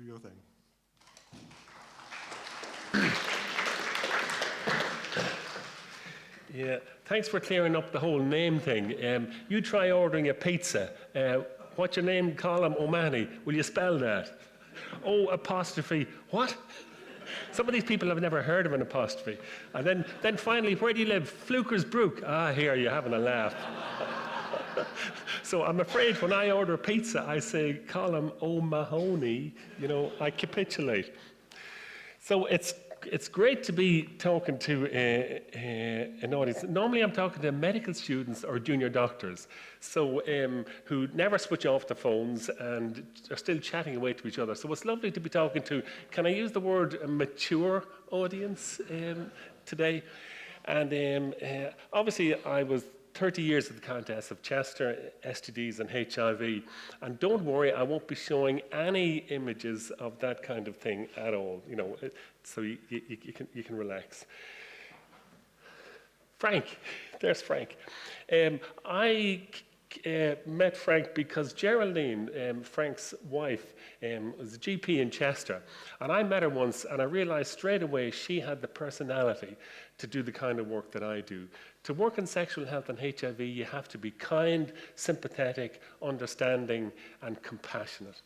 Do your thing. Yeah, thanks for clearing up the whole name thing. You try ordering a pizza. What's your name? Colm O'Mahony. Will you spell that? O apostrophe what? Some of these people have never heard of an apostrophe. And then finally, where do you live? Flukersbrook. Ah, here, you're having a laugh. So I'm afraid when I order pizza, I say Colm O'Mahony, I capitulate. So it's great to be talking to an audience. Normally I'm talking to medical students or junior doctors, so who never switch off the phones and are still chatting away to each other. So it's lovely to be talking to, can I use the word mature audience today? And obviously I was 30 years of the contest of Chester, STDs and HIV. And don't worry, I won't be showing any images of that kind of thing at all, so you can relax. Frank, there's Frank. I met Frank because Geraldine, Frank's wife, was a GP in Chester. And I met her once and I realized straight away she had the personality to do the kind of work that I do. To work in sexual health and HIV, you have to be kind, sympathetic, understanding, and compassionate.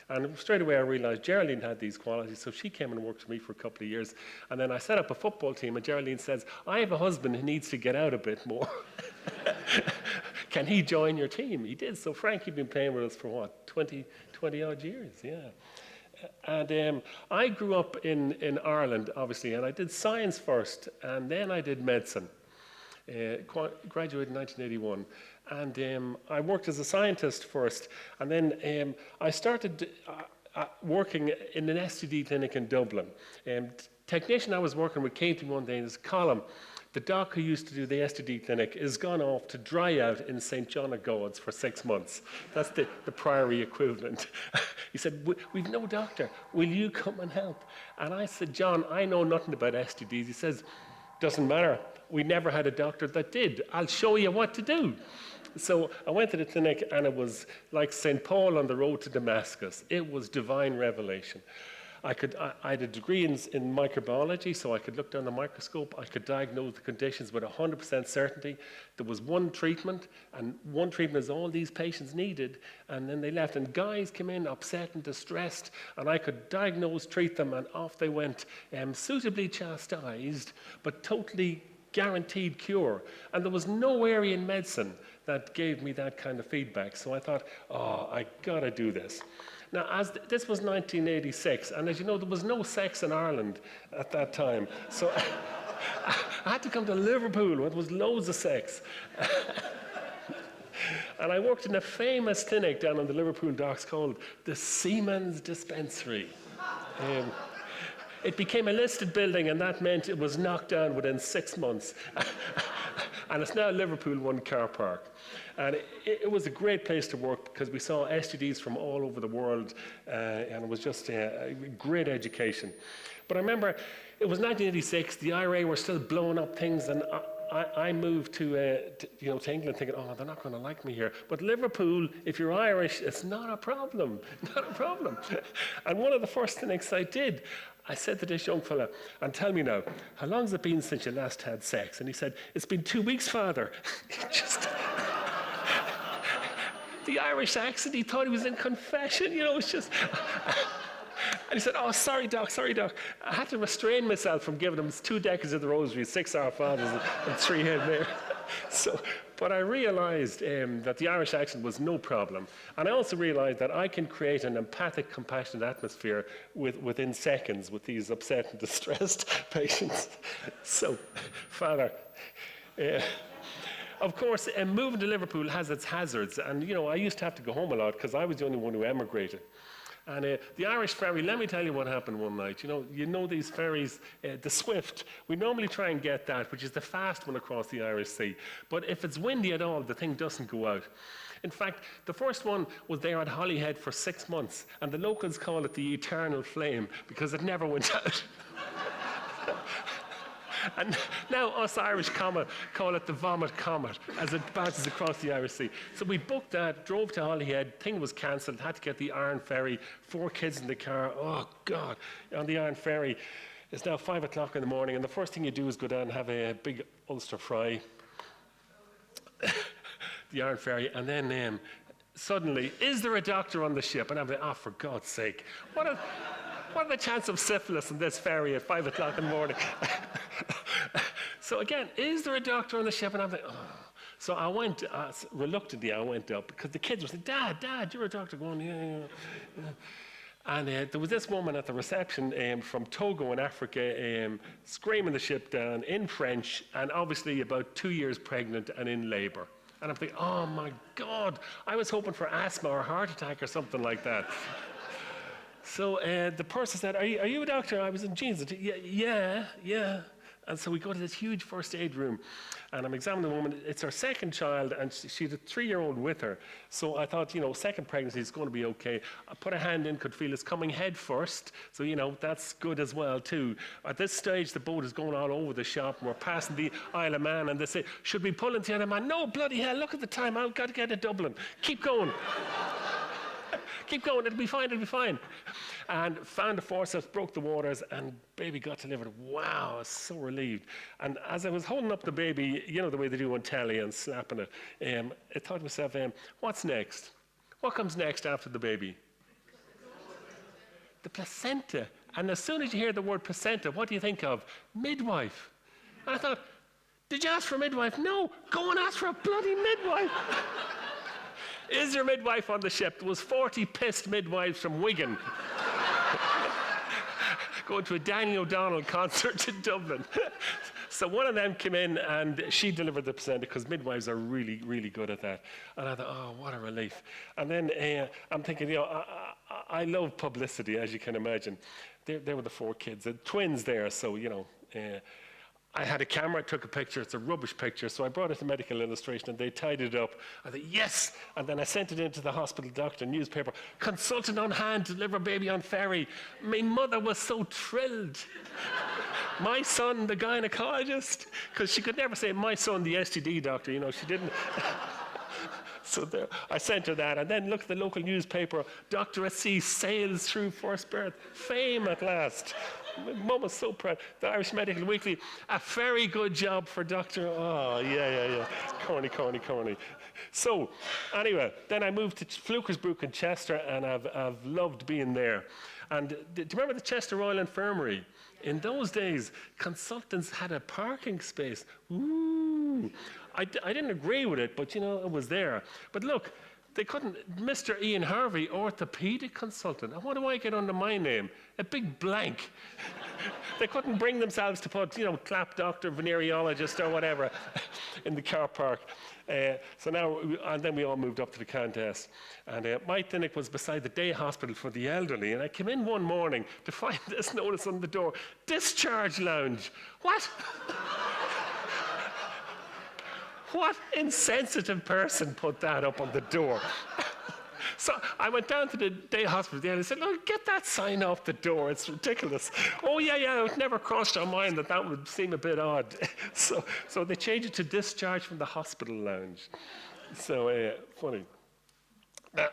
And straight away I realized Geraldine had these qualities, so she came and worked with me for a couple of years. And then I set up a football team, and Geraldine says, I have a husband who needs to get out a bit more. Can he join your team? He did. So Frank, you've been playing with us for what, 20 odd years? Yeah. And I grew up in Ireland, obviously, and I did science first, and then I did medicine. Graduated in 1981. And I worked as a scientist first, and then I started working in an STD clinic in Dublin. Technician I was working with came to me one day and says, Colm, the doc who used to do the STD clinic is gone off to dry out in St. John of Gauds for 6 months. That's the Priory equivalent. He said, we've no doctor. Will you come and help? And I said, John, I know nothing about STDs. He says, doesn't matter. We never had a doctor that did. I'll show you what to do. So I went to the clinic, and it was like St. Paul on the road to Damascus. It was divine revelation. I had a degree in microbiology, so I could look down the microscope. I could diagnose the conditions with 100% certainty. There was one treatment, and one treatment is all these patients needed. And then they left, and guys came in upset and distressed, and I could diagnose, treat them, and off they went, suitably chastised, but totally guaranteed cure. And there was no area in medicine that gave me that kind of feedback. So I thought, I gotta do this. Now, this was 1986, and as you know, there was no sex in Ireland at that time. So I had to come to Liverpool where there was loads of sex. And I worked in a famous clinic down on the Liverpool docks called the Seamen's Dispensary. It became a listed building, and that meant it was knocked down within 6 months. And it's now Liverpool One Car Park. And it was a great place to work because we saw STDs from all over the world, and it was just a great education. But I remember it was 1986, the IRA were still blowing up things, and I moved to England thinking, they're not going to like me here. But Liverpool, if you're Irish, it's not a problem, not a problem. And one of the first things I did, I said to this young fella, and tell me now, how long has it been since you last had sex? And he said, it's been 2 weeks, Father. The Irish accent, he thought he was in confession, it's just... And he said, sorry, Doc. I had to restrain myself from giving him 2 decades of the Rosary, 6 Our Fathers, and 3 Hail Mary. But I realized that the Irish accent was no problem. And I also realized that I can create an empathic, compassionate atmosphere within seconds with these upset and distressed patients. So, Father, of course, moving to Liverpool has its hazards. And, I used to have to go home a lot because I was the only one who emigrated. And the Irish ferry, let me tell you what happened one night. You know these ferries, the Swift, we normally try and get that, which is the fast one across the Irish Sea. But if it's windy at all, the thing doesn't go out. In fact, the first one was there at Holyhead for 6 months, and the locals call it the eternal flame because it never went out. And now us Irish call it the vomit comet as it bounces across the Irish Sea. So we booked that, drove to Holyhead, thing was cancelled, had to get the Iron Ferry, 4 kids in the car, oh God, on the Iron Ferry. It's now 5 o'clock in the morning, and the first thing you do is go down and have a big Ulster fry, the Iron Ferry, and then suddenly, is there a doctor on the ship? And I'm like, oh, for God's sake, what are the chances of syphilis in this ferry at 5 o'clock in the morning? So again, is there a doctor on the ship? And I'm like, oh. So I went, reluctantly I went up, because the kids were saying, Dad, you're a doctor. Going, yeah. And there was this woman at the reception from Togo in Africa screaming the ship down in French, and obviously about 2 years pregnant and in labour. And I'm thinking, oh my God, I was hoping for asthma or heart attack or something like that. So the person said, are you a doctor? I was in jeans. Yeah. And so we go to this huge first aid room, and I'm examining the woman. It's her second child, and she had a 3-year-old with her. So I thought, second pregnancy is going to be okay. I put a hand in, could feel it's coming head first. So, that's good as well, too. At this stage, the boat is going all over the shop, and we're passing the Isle of Man, and they say, should we pull into the Isle of Man? No, bloody hell, look at the time. I've got to get to Dublin. Keep going. Keep going, it'll be fine. And found the forceps, broke the waters, and baby got delivered. Wow, I was so relieved. And as I was holding up the baby, the way they do on telly and slapping it, I thought to myself, what's next? What comes next after the baby? The placenta. And as soon as you hear the word placenta, what do you think of? Midwife. And I thought, did you ask for a midwife? No, go and ask for a bloody midwife. Is there a midwife on the ship? There was 40 pissed midwives from Wigan going to a Danny O'Donnell concert in Dublin. So one of them came in and she delivered the placenta, because midwives are really, really good at that. And I thought, oh, what a relief. And then I'm thinking, I love publicity, as you can imagine. There were the 4 kids, the twins there, so, I had a camera, took a picture. It's a rubbish picture, so I brought it to Medical Illustration, and they tied it up. I thought, yes! And then I sent it into the hospital doctor, newspaper, consultant on hand, deliver baby on ferry. My mother was so thrilled. My son, the gynecologist, because she could never say, my son, the STD doctor, she didn't. So there, I sent her that, and then look at the local newspaper, Doctor at Sea sails through first birth, fame at last. My mum was so proud. The Irish Medical Weekly, a very good job for Doctor. Oh, yeah. Corny. So, anyway, then I moved to Flukersbrook in Chester, and I've loved being there. And do you remember the Chester Royal Infirmary? In those days, consultants had a parking space. Ooh. I didn't agree with it, but it was there. But look, they couldn't, Mr. Ian Harvey, orthopedic consultant. And what do I get under my name? A big blank. They couldn't bring themselves to put, clap doctor, venereologist, or whatever in the car park. So now, and then we all moved up to the contest. And my clinic was beside the day hospital for the elderly. And I came in one morning to find this notice on the door, discharge lounge. What? What insensitive person put that up on the door? So I went down to the day hospital and I said, look, get that sign off the door. It's ridiculous. Oh, yeah, it never crossed our mind that would seem a bit odd. So they changed it to discharge from the hospital lounge. So funny. Now,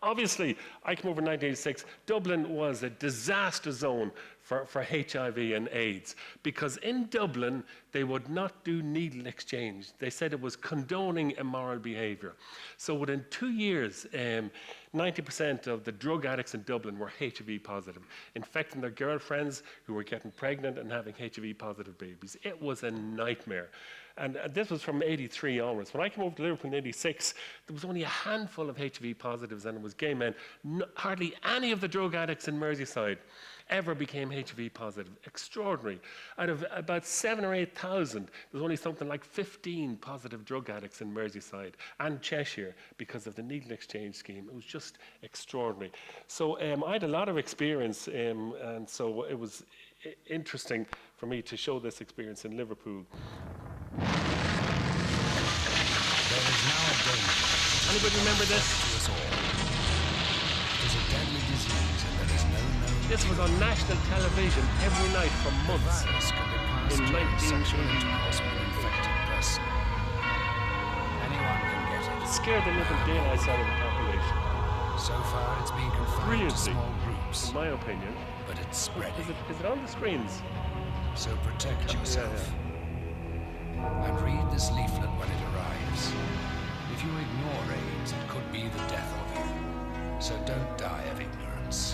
obviously, I came over in 1986. Dublin was a disaster zone for HIV and AIDS, because in Dublin, they would not do needle exchange. They said it was condoning immoral behavior. So within 2 years, 90% of the drug addicts in Dublin were HIV positive, infecting their girlfriends who were getting pregnant and having HIV positive babies. It was a nightmare. And this was from 83 onwards. When I came over to Liverpool in 86, there was only a handful of HIV positives, and it was gay men. Hardly any of the drug addicts in Merseyside ever became HIV positive. Extraordinary. Out of about 7,000 or 8,000, there's only something like 15 positive drug addicts in Merseyside and Cheshire because of the needle exchange scheme. It was just extraordinary. So I had a lot of experience, and so it was interesting for me to show this experience in Liverpool. There is now a danger. Anybody remember this? To us all. It is a deadly disease, and there is no known This was on national television every night for months. virus can be last in year, 19... sexual intercourse with an infected person. Anyone can get it. scared the living daylights out of the population. So far, it's been confined to Brilliantly, small groups, in my opinion. but it's spreading. Is it on the screens? So protect yourself. And read this leaflet when it arrives. If you ignore AIDS, it could be the death of you. So don't die of ignorance.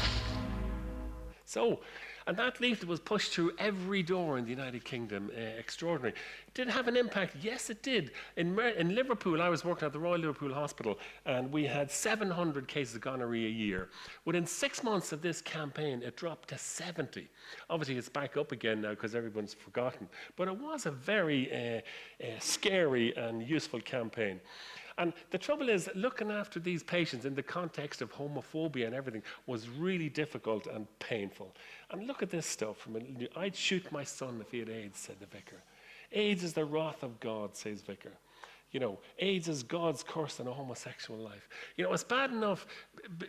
So, and that leaflet was pushed through every door in the United Kingdom. Extraordinary. Did it have an impact? Yes, it did. In Liverpool, I was working at the Royal Liverpool Hospital, and we had 700 cases of gonorrhea a year. Within 6 months of this campaign, it dropped to 70. Obviously, it's back up again now because everyone's forgotten. But it was a very scary and useful campaign. And the trouble is, looking after these patients in the context of homophobia and everything was really difficult and painful. And look at this stuff. I'd shoot my son if he had AIDS, said the vicar. AIDS is the wrath of God, says vicar. You know, AIDS is God's curse on a homosexual life. You know, it's bad enough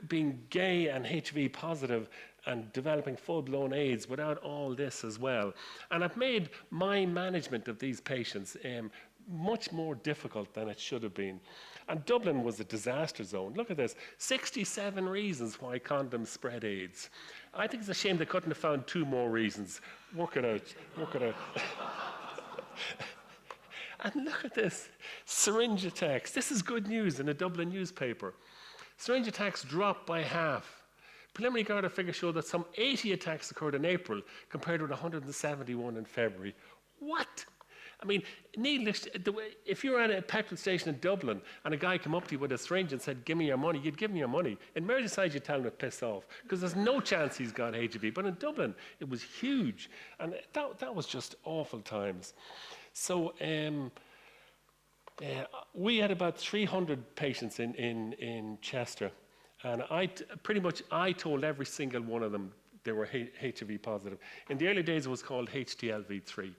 being gay and HIV positive and developing full-blown AIDS without all this as well. And I've made my management of these patients much more difficult than it should have been. And Dublin was a disaster zone. Look at this, 67 reasons why condoms spread AIDS. I think it's a shame they couldn't have found 2 more reasons. Work it out, work it out. And look at this, syringe attacks. This is good news in a Dublin newspaper. Syringe attacks dropped by half. Preliminary Garda figures show that some 80 attacks occurred in April compared with 171 in February. What? I mean, needless, if you're at a petrol station in Dublin and a guy came up to you with a syringe and said, give me your money, you'd give him your money. In Merseyside, you'd tell him to piss off because there's no chance he's got HIV. But in Dublin, it was huge. And that was just awful times. So we had about 300 patients in Chester. And I told every single one of them they were HIV positive. In the early days, it was called HTLV3.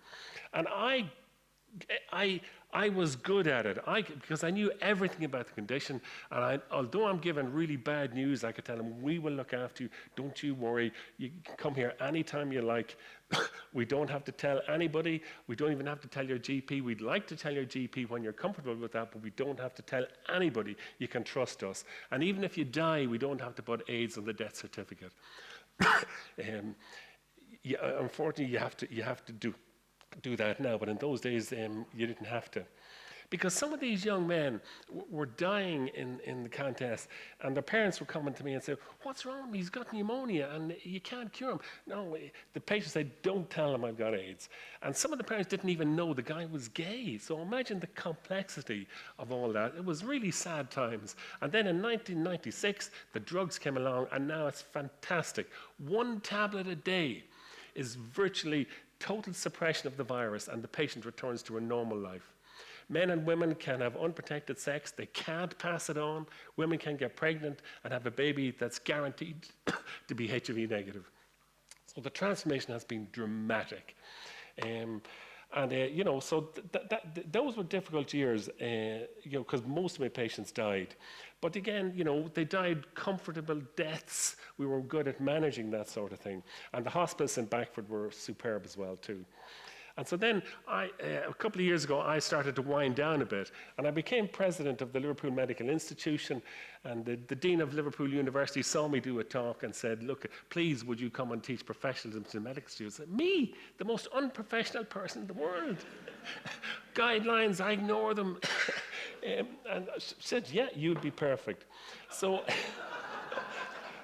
And I was good at it because I knew everything about the condition. And although I'm given really bad news, I could tell them, we will look after you. Don't you worry. You can come here anytime you like. We don't have to tell anybody. We don't even have to tell your GP. We'd like to tell your GP when you're comfortable with that, but we don't have to tell anybody. You can trust us. And even if you die, we don't have to put AIDS on the death certificate. Unfortunately, you have to do that now, but in those days you didn't have to. Because some of these young men were dying in the contest, and their parents were coming to me and saying, what's wrong with him? He's got pneumonia and you can't cure him. No, the patient said, don't tell him I've got AIDS. And some of the parents didn't even know the guy was gay. So imagine the complexity of all that. It was really sad times. And then in 1996, the drugs came along, and now it's fantastic. 1 tablet a day is virtually total suppression of the virus, and the patient returns to a normal life. Men and women can have unprotected sex. They can't pass it on. Women can get pregnant and have a baby that's guaranteed to be HIV negative. So the transformation has been dramatic. So those were difficult years, because most of my patients died. But again, they died comfortable deaths. We were good at managing that sort of thing. And the hospice in Backford were superb as well, too. And so then, a couple of years ago, I started to wind down a bit, and I became president of the Liverpool Medical Institution, and the Dean of Liverpool University saw me do a talk and said, look, please, would you come and teach professionalism to medical students? Me, the most unprofessional person in the world. Guidelines, I ignore them. And I said, yeah, you'd be perfect. So,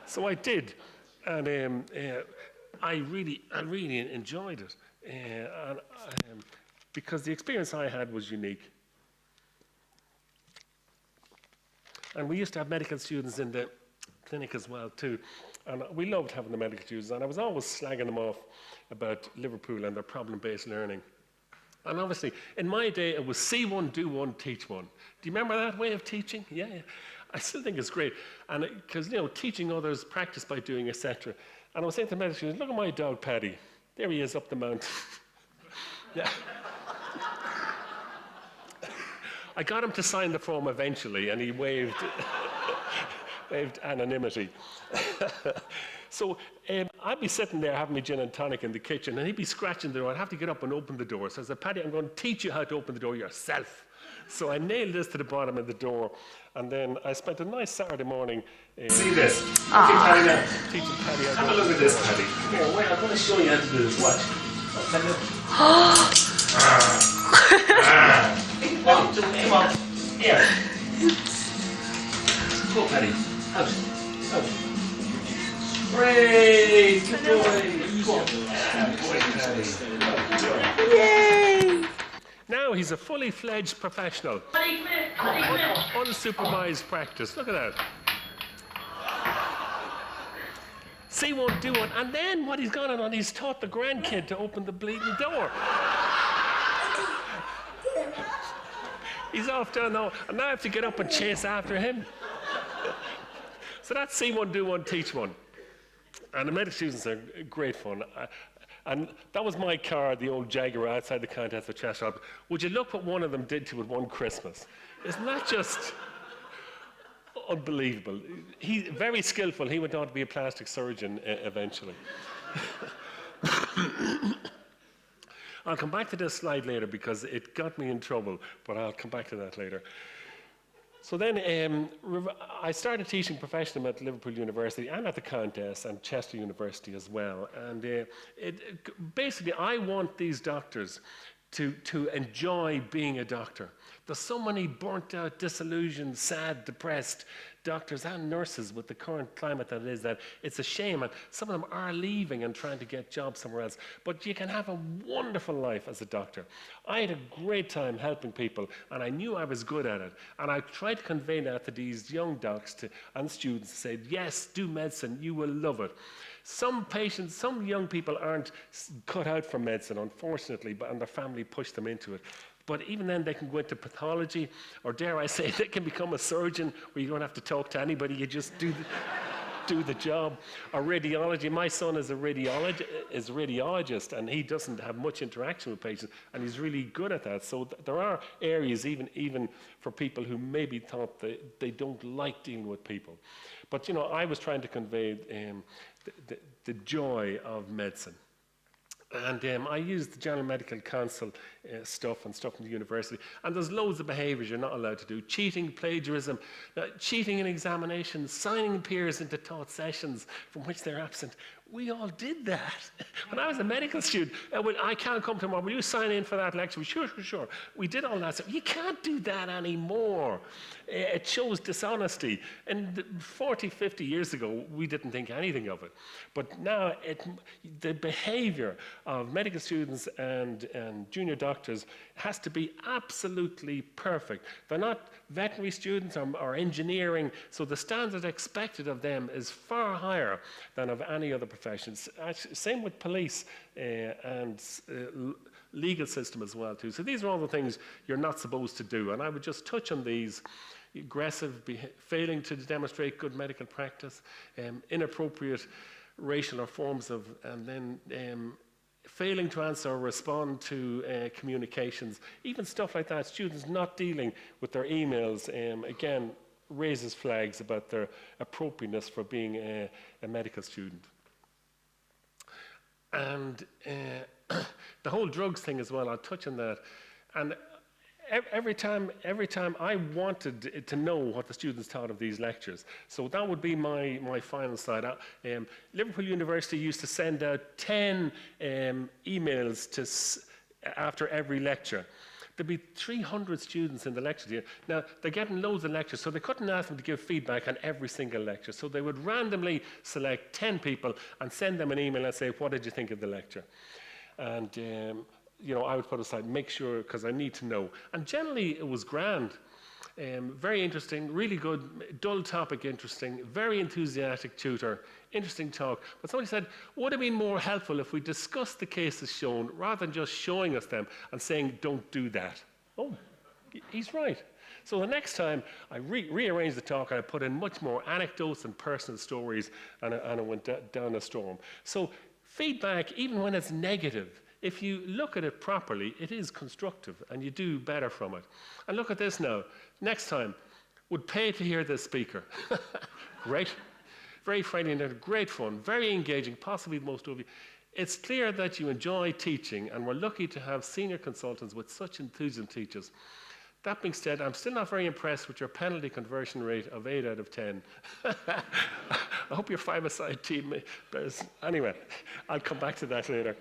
so I did, and I really enjoyed it. Because the experience I had was unique. And we used to have medical students in the clinic as well too. And we loved having the medical students, and I was always slagging them off about Liverpool and their problem-based learning. And obviously, in my day, it was see one, do one, teach one. Do you remember that way of teaching? Yeah. I still think it's great. And because, teaching others, practice by doing, etc. And I was saying to the medical students, look at my dog, Paddy. There he is up the mountain. Yeah. I got him to sign the form eventually, and he waved anonymity. So I'd be sitting there having my gin and tonic in the kitchen, and he'd be scratching the door. I'd have to get up and open the door. So I said, Paddy, I'm going to teach you how to open the door yourself. So I nailed this to the bottom of the door, and then I spent a nice Saturday morning. See this? Teaching Paddy now. Teaching Paddy how to Have a look at this, Paddy. Come here, wait, I'm going to show you how to do this. Watch. Come on. Here. Go, Paddy. Out. Out. Hooray! Good boy. Go on. Boy, Paddy. Yay! Now he's a fully fledged professional. Unsupervised practice. Look at that. See one, do one. And then what he's gone on, he's taught the grandkid to open the bleeding door. He's off down now, and now I have to get up and chase after him. So that's see one, do one, teach one. And the medical students are great fun. And that was my car, the old Jaguar, outside the contest with Chester. Would you look what one of them did to it one Christmas? Isn't that just unbelievable? He's very skillful. He went on to be a plastic surgeon eventually. I'll come back to this slide later because it got me in trouble, but I'll come back to that later. So then I started teaching professionalism at Liverpool University and at the contest and Chester University as well. And basically, I want these doctors to enjoy being a doctor. There's so many burnt out, disillusioned, sad, depressed doctors and nurses with the current climate that it is, that it's a shame, and some of them are leaving and trying to get jobs somewhere else. But you can have a wonderful life as a doctor. I had a great time helping people, and I knew I was good at it. And I tried to convey that to these young docs and students, to say, yes, do medicine, you will love it. Some patients, some young people aren't cut out for medicine, unfortunately, and their family pushed them into it. But even then, they can go into pathology, or dare I say, they can become a surgeon where you don't have to talk to anybody, you just do the job. Or radiology. My son is a radiologist, and he doesn't have much interaction with patients, and he's really good at that. So there are areas, even for people who maybe thought they don't like dealing with people. But, you know, I was trying to convey the joy of medicine. And I used the General Medical Council stuff and stuff from the university. And there's loads of behaviours you're not allowed to do. Cheating, plagiarism, cheating in examinations, signing peers into taught sessions from which they're absent. We all did that. When I was a medical student, I can't come tomorrow. Will you sign in for that lecture? Sure. We did all that stuff. You can't do that anymore. It shows dishonesty. And 40, 50 years ago, we didn't think anything of it. But now, the behaviour of medical students and junior doctors has to be absolutely perfect. They're not veterinary students or engineering, so the standard expected of them is far higher than of any other professions. Same with police and legal system as well too. So these are all the things you're not supposed to do, and I would just touch on these. Aggressive, failing to demonstrate good medical practice, inappropriate racial or forms of, and then failing to answer or respond to communications, even stuff like that. Students not dealing with their emails, again, raises flags about their appropriateness for being a medical student. And the whole drugs thing as well, I'll touch on that. And every time I wanted to know what the students thought of these lectures. So that would be my final slide. Liverpool University used to send out 10 emails after every lecture. There'd be 300 students in the lecture here. Now, they're getting loads of lectures, so they couldn't ask them to give feedback on every single lecture. So they would randomly select 10 people and send them an email and say, what did you think of the lecture? And you know, I would put aside, make sure, because I need to know. And generally, it was grand. Very interesting, really good, dull topic interesting, very enthusiastic tutor, interesting talk. But somebody said, would it be more helpful if we discussed the cases shown rather than just showing us them and saying, don't do that? Oh, he's right. So the next time, I rearranged the talk and I put in much more anecdotes and personal stories, and I went down a storm. So feedback, even when it's negative, if you look at it properly, it is constructive and you do better from it. And look at this now. Next time, would pay to hear this speaker. Great. very friendly and had great fun, very engaging, possibly the most of you. It's clear that you enjoy teaching, and we're lucky to have senior consultants with such enthusiasm teachers. That being said, I'm still not very impressed with your penalty conversion rate of 8 out of 10. I hope your five-a-side team bears. Anyway, I'll come back to that later.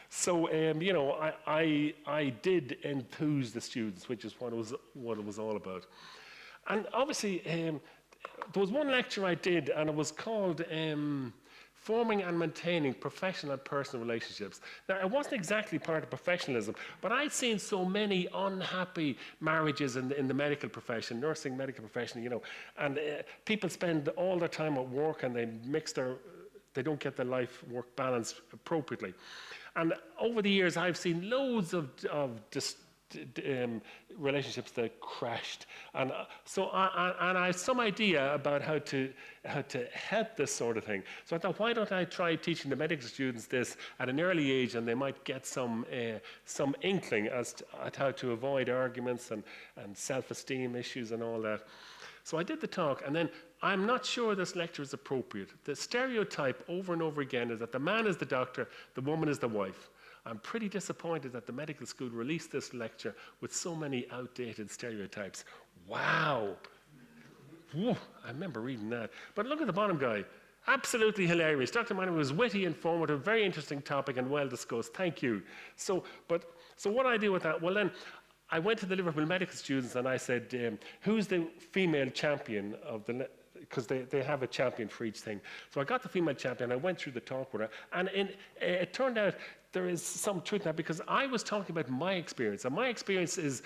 So, you know, I did enthuse the students, which is what it was all about. And obviously, there was one lecture I did, and it was called Forming and Maintaining Professional and Personal Relationships. Now, it wasn't exactly part of professionalism, but I'd seen so many unhappy marriages in the medical profession, nursing medical profession, you know, and people spend all their time at work and they don't get their life-work balance appropriately. And over the years, I've seen loads of relationships that crashed, and so I had some idea about how to help this sort of thing. So I thought, why don't I try teaching the medical students this at an early age, and they might get some inkling at how to avoid arguments and self-esteem issues and all that. So I did the talk, and then I'm not sure this lecture is appropriate. The stereotype over and over again is that the man is the doctor, the woman is the wife. I'm pretty disappointed that the medical school released this lecture with so many outdated stereotypes. Wow. Whew, I remember reading that. But look at the bottom guy. Absolutely hilarious. Dr. Manning was witty, informative, very interesting topic and well discussed. Thank you. So what do I do with that? Well, then I went to the Liverpool medical students and I said, who's the female champion of the... because they have a champion for each thing. So I got the female champion, I went through the talk with her, and it turned out there is some truth in that, because I was talking about my experience, and my experience is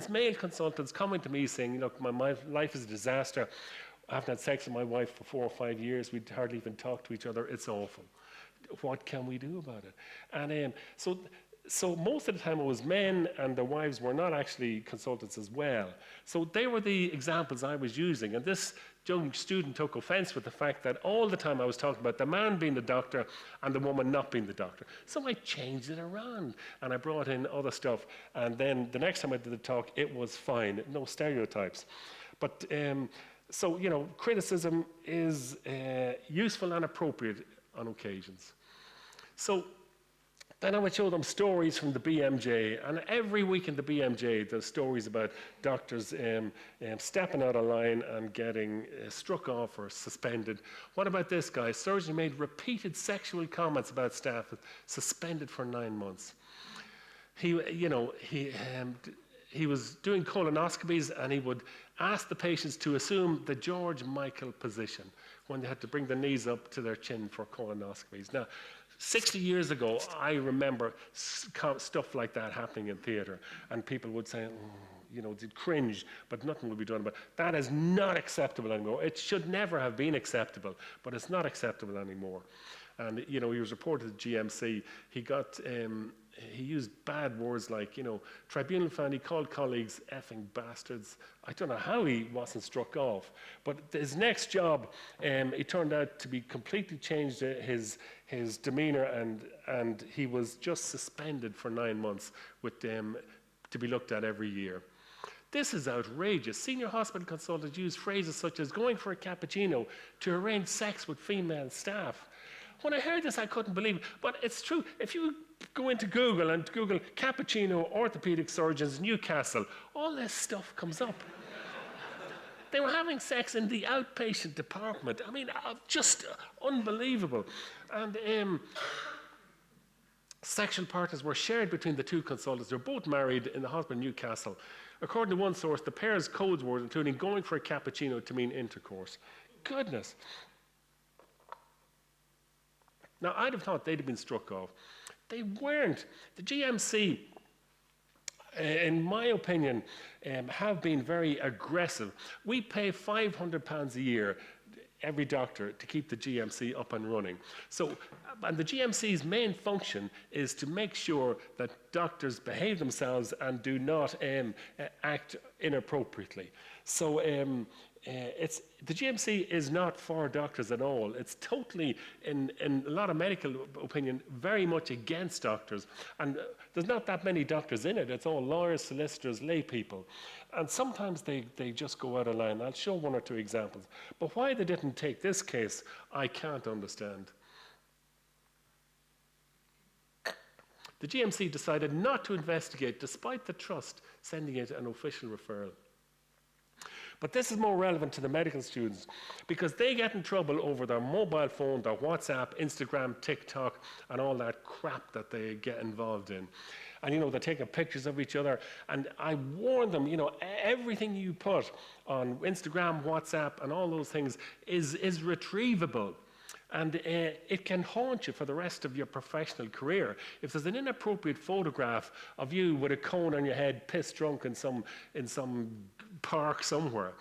male consultants coming to me saying, look, my life is a disaster. I haven't had sex with my wife for 4 or 5 years, we hardly even talk to each other, it's awful. What can we do about it? And so most of the time it was men and their wives were not actually consultants as well. So they were the examples I was using, and this young student took offense with the fact that all the time I was talking about the man being the doctor and the woman not being the doctor. So I changed it around and I brought in other stuff, and then the next time I did the talk it was fine, no stereotypes. But so, you know, criticism is useful and appropriate on occasions. So then I would show them stories from the BMJ, and every week in the BMJ there's stories about doctors stepping out of line and getting struck off or suspended. What about this guy? Surgeon made repeated sexual comments about staff, suspended for 9 months. He was doing colonoscopies, and he would ask the patients to assume the George Michael position when they had to bring their knees up to their chin for colonoscopies. Now, 60 years ago, I remember stuff like that happening in theatre, and people would say, you know, they'd cringe, but nothing would be done about it. That is not acceptable anymore. It should never have been acceptable, but it's not acceptable anymore. And, you know, he was reported to GMC. He used bad words like, you know, tribunal found he called colleagues effing bastards. I don't know how he wasn't struck off. But his next job, it turned out to be completely changed his demeanour, and he was just suspended for 9 months with to be looked at every year. This is outrageous. Senior hospital consultants use phrases such as going for a cappuccino to arrange sex with female staff. When I heard this, I couldn't believe it, but it's true. If you go into Google and Google cappuccino orthopedic surgeons Newcastle, all this stuff comes up. They were having sex in the outpatient department. I mean, just unbelievable. And sexual partners were shared between the two consultants. They were both married in the hospital in Newcastle. According to one source, the pair's codes words including going for a cappuccino to mean intercourse. Goodness. Now, I'd have thought they'd have been struck off. They weren't. The GMC, in my opinion, have been very aggressive. We pay £500 a year, every doctor, to keep the GMC up and running. So, and the GMC's main function is to make sure that doctors behave themselves and do not act inappropriately. So the GMC is not for doctors at all. It's totally, in a lot of medical opinion, very much against doctors. And there's not that many doctors in it. It's all lawyers, solicitors, lay people. And sometimes they just go out of line. I'll show one or two examples. But why they didn't take this case, I can't understand. The GMC decided not to investigate, despite the trust sending it an official referral. But this is more relevant to the medical students because they get in trouble over their mobile phone, their WhatsApp, Instagram, TikTok, and all that crap that they get involved in. And, they're taking pictures of each other. And I warn them, everything you put on Instagram, WhatsApp, and all those things is retrievable. And it can haunt you for the rest of your professional career. If there's an inappropriate photograph of you with a cone on your head, pissed drunk in some park somewhere,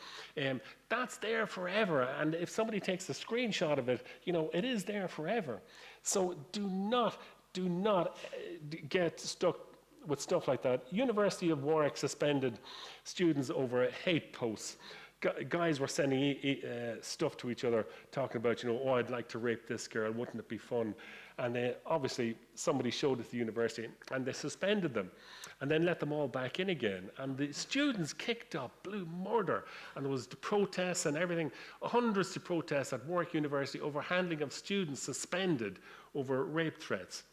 that's there forever. And if somebody takes a screenshot of it, it is there forever. So do not get stuck with stuff like that. University of Warwick suspended students over hate posts. Guys were sending stuff to each other, talking about, oh, I'd like to rape this girl, wouldn't it be fun? And obviously, somebody showed it to the university, and they suspended them, and then let them all back in again. And the students kicked up, blue murder, and there was the protests and everything, hundreds of protests at Warwick University over handling of students suspended over rape threats.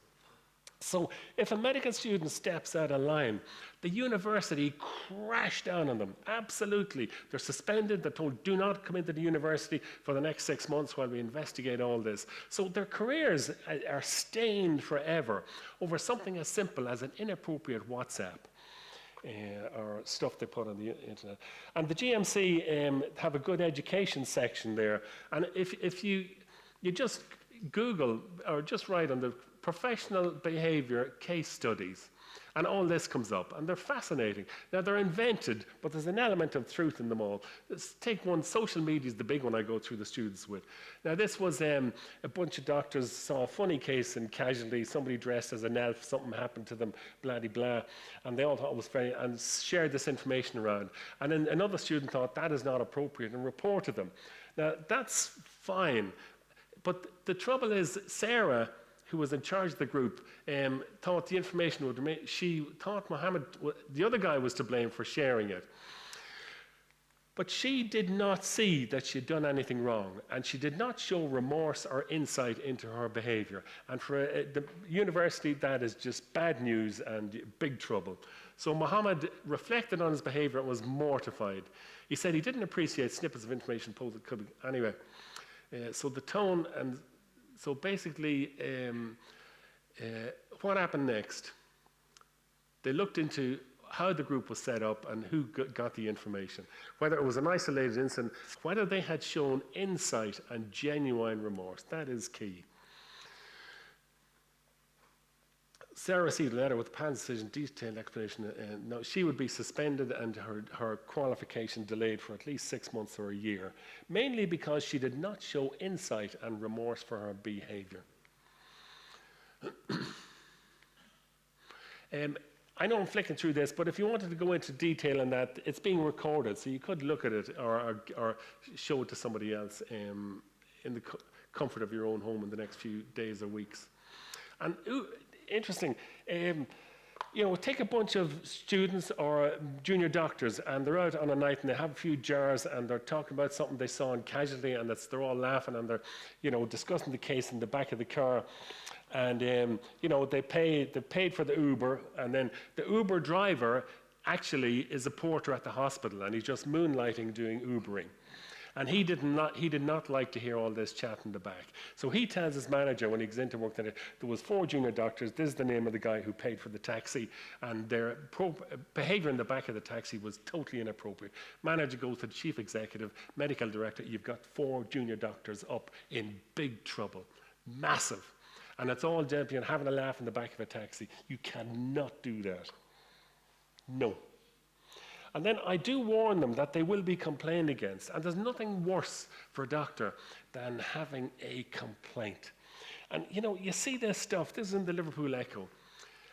So if a medical student steps out of line, the university crash down on them. Absolutely. They're suspended. They're told, do not come into the university for the next 6 months while we investigate all this. So their careers are stained forever over something as simple as an inappropriate WhatsApp. Or stuff they put on the internet. And the GMC have a good education section there. And if you just Google or just write on the professional behavior case studies, and all this comes up, and they're fascinating. Now, they're invented, but there's an element of truth in them all. Let's take one. Social media is the big one I go through the students with. Now, this was a bunch of doctors saw a funny case in Casualty, somebody dressed as an elf, something happened to them, blah, de blah, and they all thought it was funny and shared this information around. And then another student thought that is not appropriate and reported them. Now, that's fine, but the trouble is, Sarah, who was in charge of the group, thought the information would remain. She thought Mohammed, the other guy, was to blame for sharing it. But she did not see that she had done anything wrong, and she did not show remorse or insight into her behavior. And for the university, that is just bad news and big trouble. So Mohammed reflected on his behavior and was mortified. He said he didn't appreciate snippets of information posted. Anyway, so the tone and so basically, what happened next? They looked into how the group was set up and who got the information, whether it was an isolated incident, whether they had shown insight and genuine remorse. That is key. Sarah received a letter with the panel's decision, detailed explanation. Now, she would be suspended and her qualification delayed for at least 6 months or a year, mainly because she did not show insight and remorse for her behavior. I know I'm flicking through this, but if you wanted to go into detail on that, it's being recorded, so you could look at it or show it to somebody else in the comfort of your own home in the next few days or weeks. And interesting, take a bunch of students or junior doctors, and they're out on a night and they have a few jars and they're talking about something they saw in Casualty, and they're all laughing and they're discussing the case in the back of the car. And they paid for the Uber, and then the Uber driver actually is a porter at the hospital, and he's just moonlighting doing Ubering. And he did not like to hear all this chat in the back. So he tells his manager when he goes into work that there was 4 junior doctors, this is the name of the guy who paid for the taxi, and their behavior in the back of the taxi was totally inappropriate. Manager goes to the chief executive, medical director, you've got 4 junior doctors up in big trouble, massive. And it's all jumping and having a laugh in the back of a taxi. You cannot do that. No. And then I do warn them that they will be complained against. And there's nothing worse for a doctor than having a complaint. And you see this stuff. This is in the Liverpool Echo.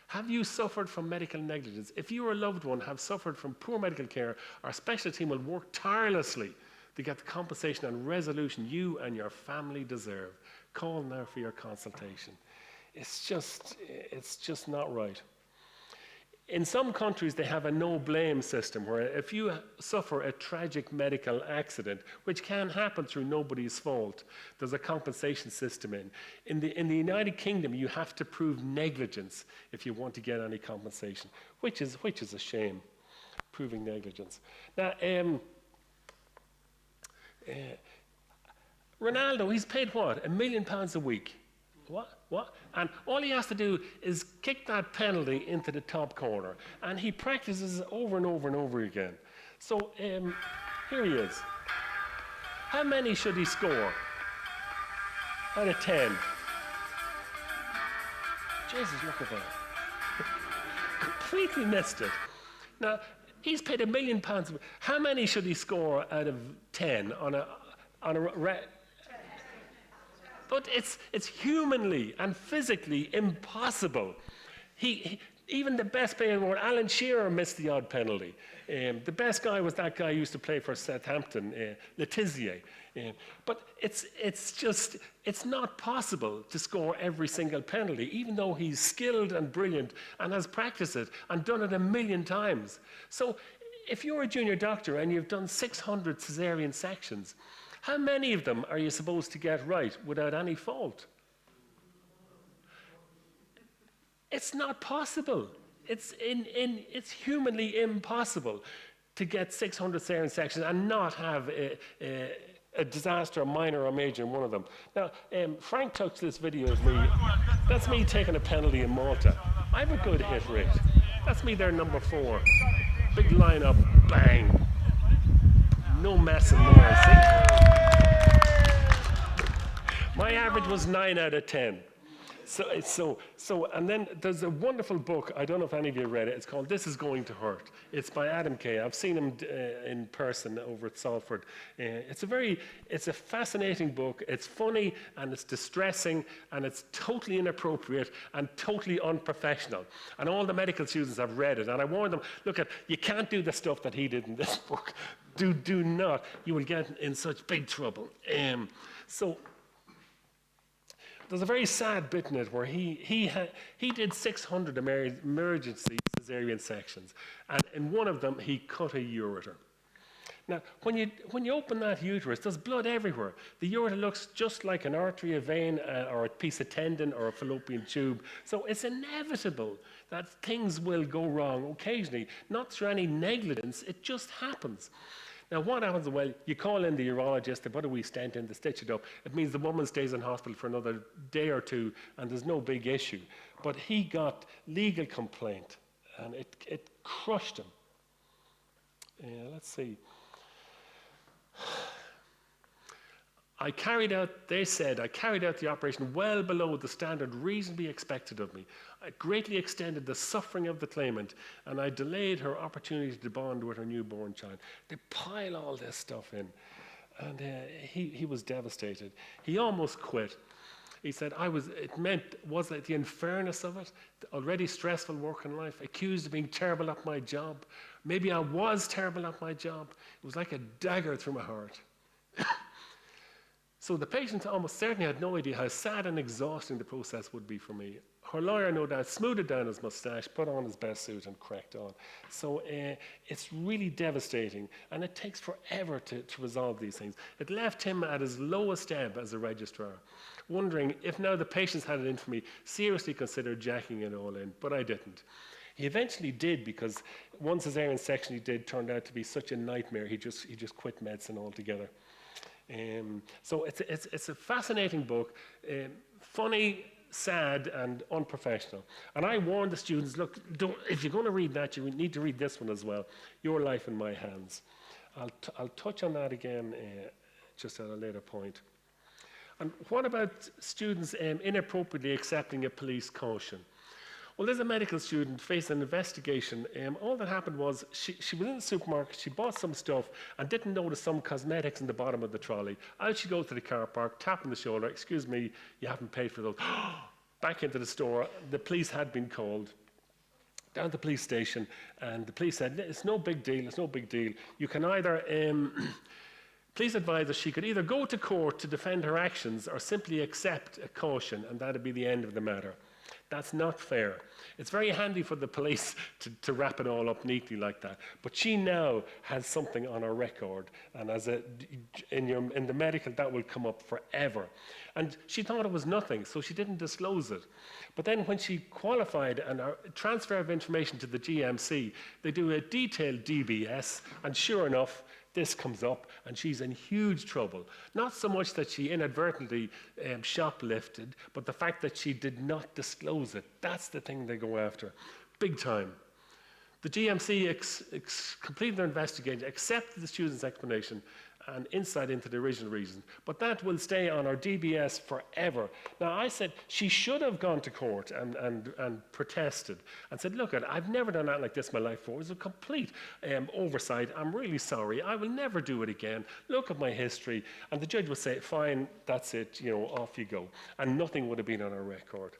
Have you suffered from medical negligence? If you or a loved one have suffered from poor medical care, our specialist team will work tirelessly to get the compensation and resolution you and your family deserve. Call now for your consultation. It's just not right. In some countries, they have a no-blame system where if you suffer a tragic medical accident, which can happen through nobody's fault, there's a compensation system in the United Kingdom, you have to prove negligence if you want to get any compensation, which is a shame, proving negligence. Now, Ronaldo, he's paid what? £1 million a week. What? And all he has to do is kick that penalty into the top corner. And he practices over and over and over again. So here he is. How many should he score out of 10? Jesus, look at that. Completely missed it. Now, he's paid £1 million. How many should he score out of 10 on a but it's humanly and physically impossible. Even the best player in the world, Alan Shearer, missed the odd penalty. The best guy was that guy who used to play for Southampton, Letizia. But it's not possible to score every single penalty, even though he's skilled and brilliant and has practiced it and done it 1 million times. So if you're a junior doctor and you've done 600 caesarean sections, how many of them are you supposed to get right without any fault? It's not possible. It's humanly impossible to get 600 caesarean sections and not have a disaster, minor or major, in one of them. Now, Frank took this video of me. That's me taking a penalty in Malta. I have a good hit rate. That's me there, number 4. Big line-up, bang. No messing there, see? My average was 9 out of 10. So, and then there's a wonderful book, I don't know if any of you read it, it's called This Is Going to Hurt. It's by Adam Kay. I've seen him in person over at Salford. It's a fascinating book. It's funny and it's distressing and it's totally inappropriate and totally unprofessional. And all the medical students have read it. And I warned them, look, you can't do the stuff that he did in this book. Do not. You will get in such big trouble. So there's a very sad bit in it where he did 600 emergency caesarean sections, and in one of them he cut a ureter. Now, when you open that uterus, there's blood everywhere. The ureter looks just like an artery, a vein, or a piece of tendon, or a fallopian tube. So it's inevitable that things will go wrong occasionally, not through any negligence. It just happens. Now, what happens? Well, you call in the urologist, they put a wee stent in, they stitch it up. It means the woman stays in hospital for another day or two, and there's no big issue. But he got legal complaint, and it crushed him. Let's see. They said, I carried out the operation well below the standard reasonably expected of me. I greatly extended the suffering of the claimant, and I delayed her opportunity to bond with her newborn child. They pile all this stuff in, and he was devastated. He almost quit. He said, was it the unfairness of it, the already stressful working life, accused of being terrible at my job? Maybe I was terrible at my job. It was like a dagger through my heart. So the patient almost certainly had no idea how sad and exhausting the process would be for me. Her lawyer, no doubt, smoothed down his moustache, put on his best suit, and cracked on. So it's really devastating, and it takes forever to resolve these things. It left him at his lowest ebb as a registrar, wondering if now the patients had it in for me, seriously considered jacking it all in, but I didn't. He eventually did, because one caesarean section he did turned out to be such a nightmare, he just quit medicine altogether. So it's a fascinating book, funny, sad, and unprofessional. And I warned the students, look, if you're going to read that, you need to read this one as well, Your Life in My Hands. I'll touch on that again just at a later point. And what about students inappropriately accepting a police caution? Well, there's a medical student facing an investigation. All that happened was she was in the supermarket, she bought some stuff and didn't notice some cosmetics in the bottom of the trolley. Out she goes to the car park, tap on the shoulder, excuse me, you haven't paid for those. Back into the store, the police had been called. Down to the police station, and the police said, it's no big deal, it's no big deal. You can either Police advised that she could either go to court to defend her actions or simply accept a caution, and that'd be the end of the matter. That's not fair. It's very handy for the police to wrap it all up neatly like that. But she now has something on her record, and in the medical, that will come up forever. And she thought it was nothing, so she didn't disclose it. But then when she qualified and transfer of information to the GMC, they do a detailed DBS, and sure enough, this comes up, and she's in huge trouble. Not so much that she inadvertently shoplifted, but the fact that she did not disclose it. That's the thing they go after, big time. The GMC completed their investigation, accepted the student's explanation, and insight into the original reason. But that will stay on our DBS forever. Now, I said she should have gone to court and protested and said, look, I've never done that like this in my life before. It was a complete oversight. I'm really sorry. I will never do it again. Look at my history. And the judge would say, fine, that's it, off you go. And nothing would have been on our record.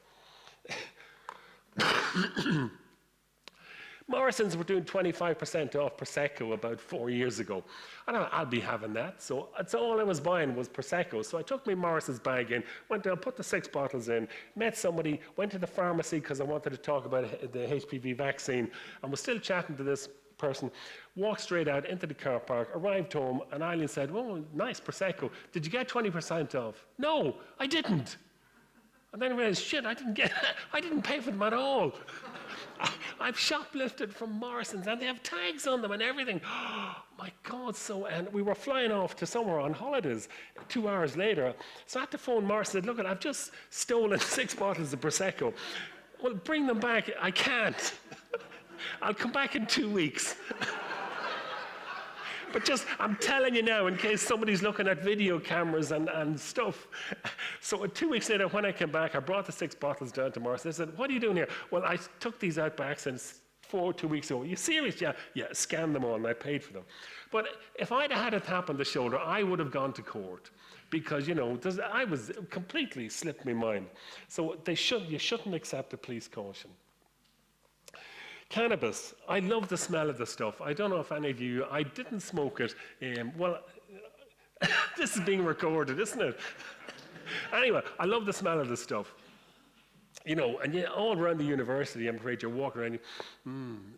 Morrison's were doing 25% off Prosecco about 4 years ago. I thought, I'll be having that. So that's all I was buying was Prosecco. So I took my Morrison's bag in, went down, put the 6 bottles in, met somebody, went to the pharmacy because I wanted to talk about the HPV vaccine, and was still chatting to this person, walked straight out into the car park, arrived home, and Eileen said, oh, nice Prosecco. Did you get 20% off? No, I didn't. And then I realized, shit, I didn't pay for them at all. I've shoplifted from Morrison's, and they have tags on them and everything. Oh, my God. And we were flying off to somewhere on holidays 2 hours later. So I had to phone Morrison and said, look, I've just stolen 6 bottles of Prosecco. Well, bring them back. I can't. I'll come back in 2 weeks. But I'm telling you now, in case somebody's looking at video cameras and stuff. So 2 weeks later, when I came back, I brought the 6 bottles down to Morrison. I said, what are you doing here? Well, I took these out by accident 2 weeks ago. Are you serious? Yeah, scanned them all, and I paid for them. But if I'd had a tap on the shoulder, I would have gone to court. Because, I was completely slipped my mind. So you shouldn't accept a police caution. Cannabis. I love the smell of the stuff. I don't know if any of you, I didn't smoke it. This is being recorded, isn't it? Anyway, I love the smell of the stuff. And all around the university, I'm afraid you're walking around,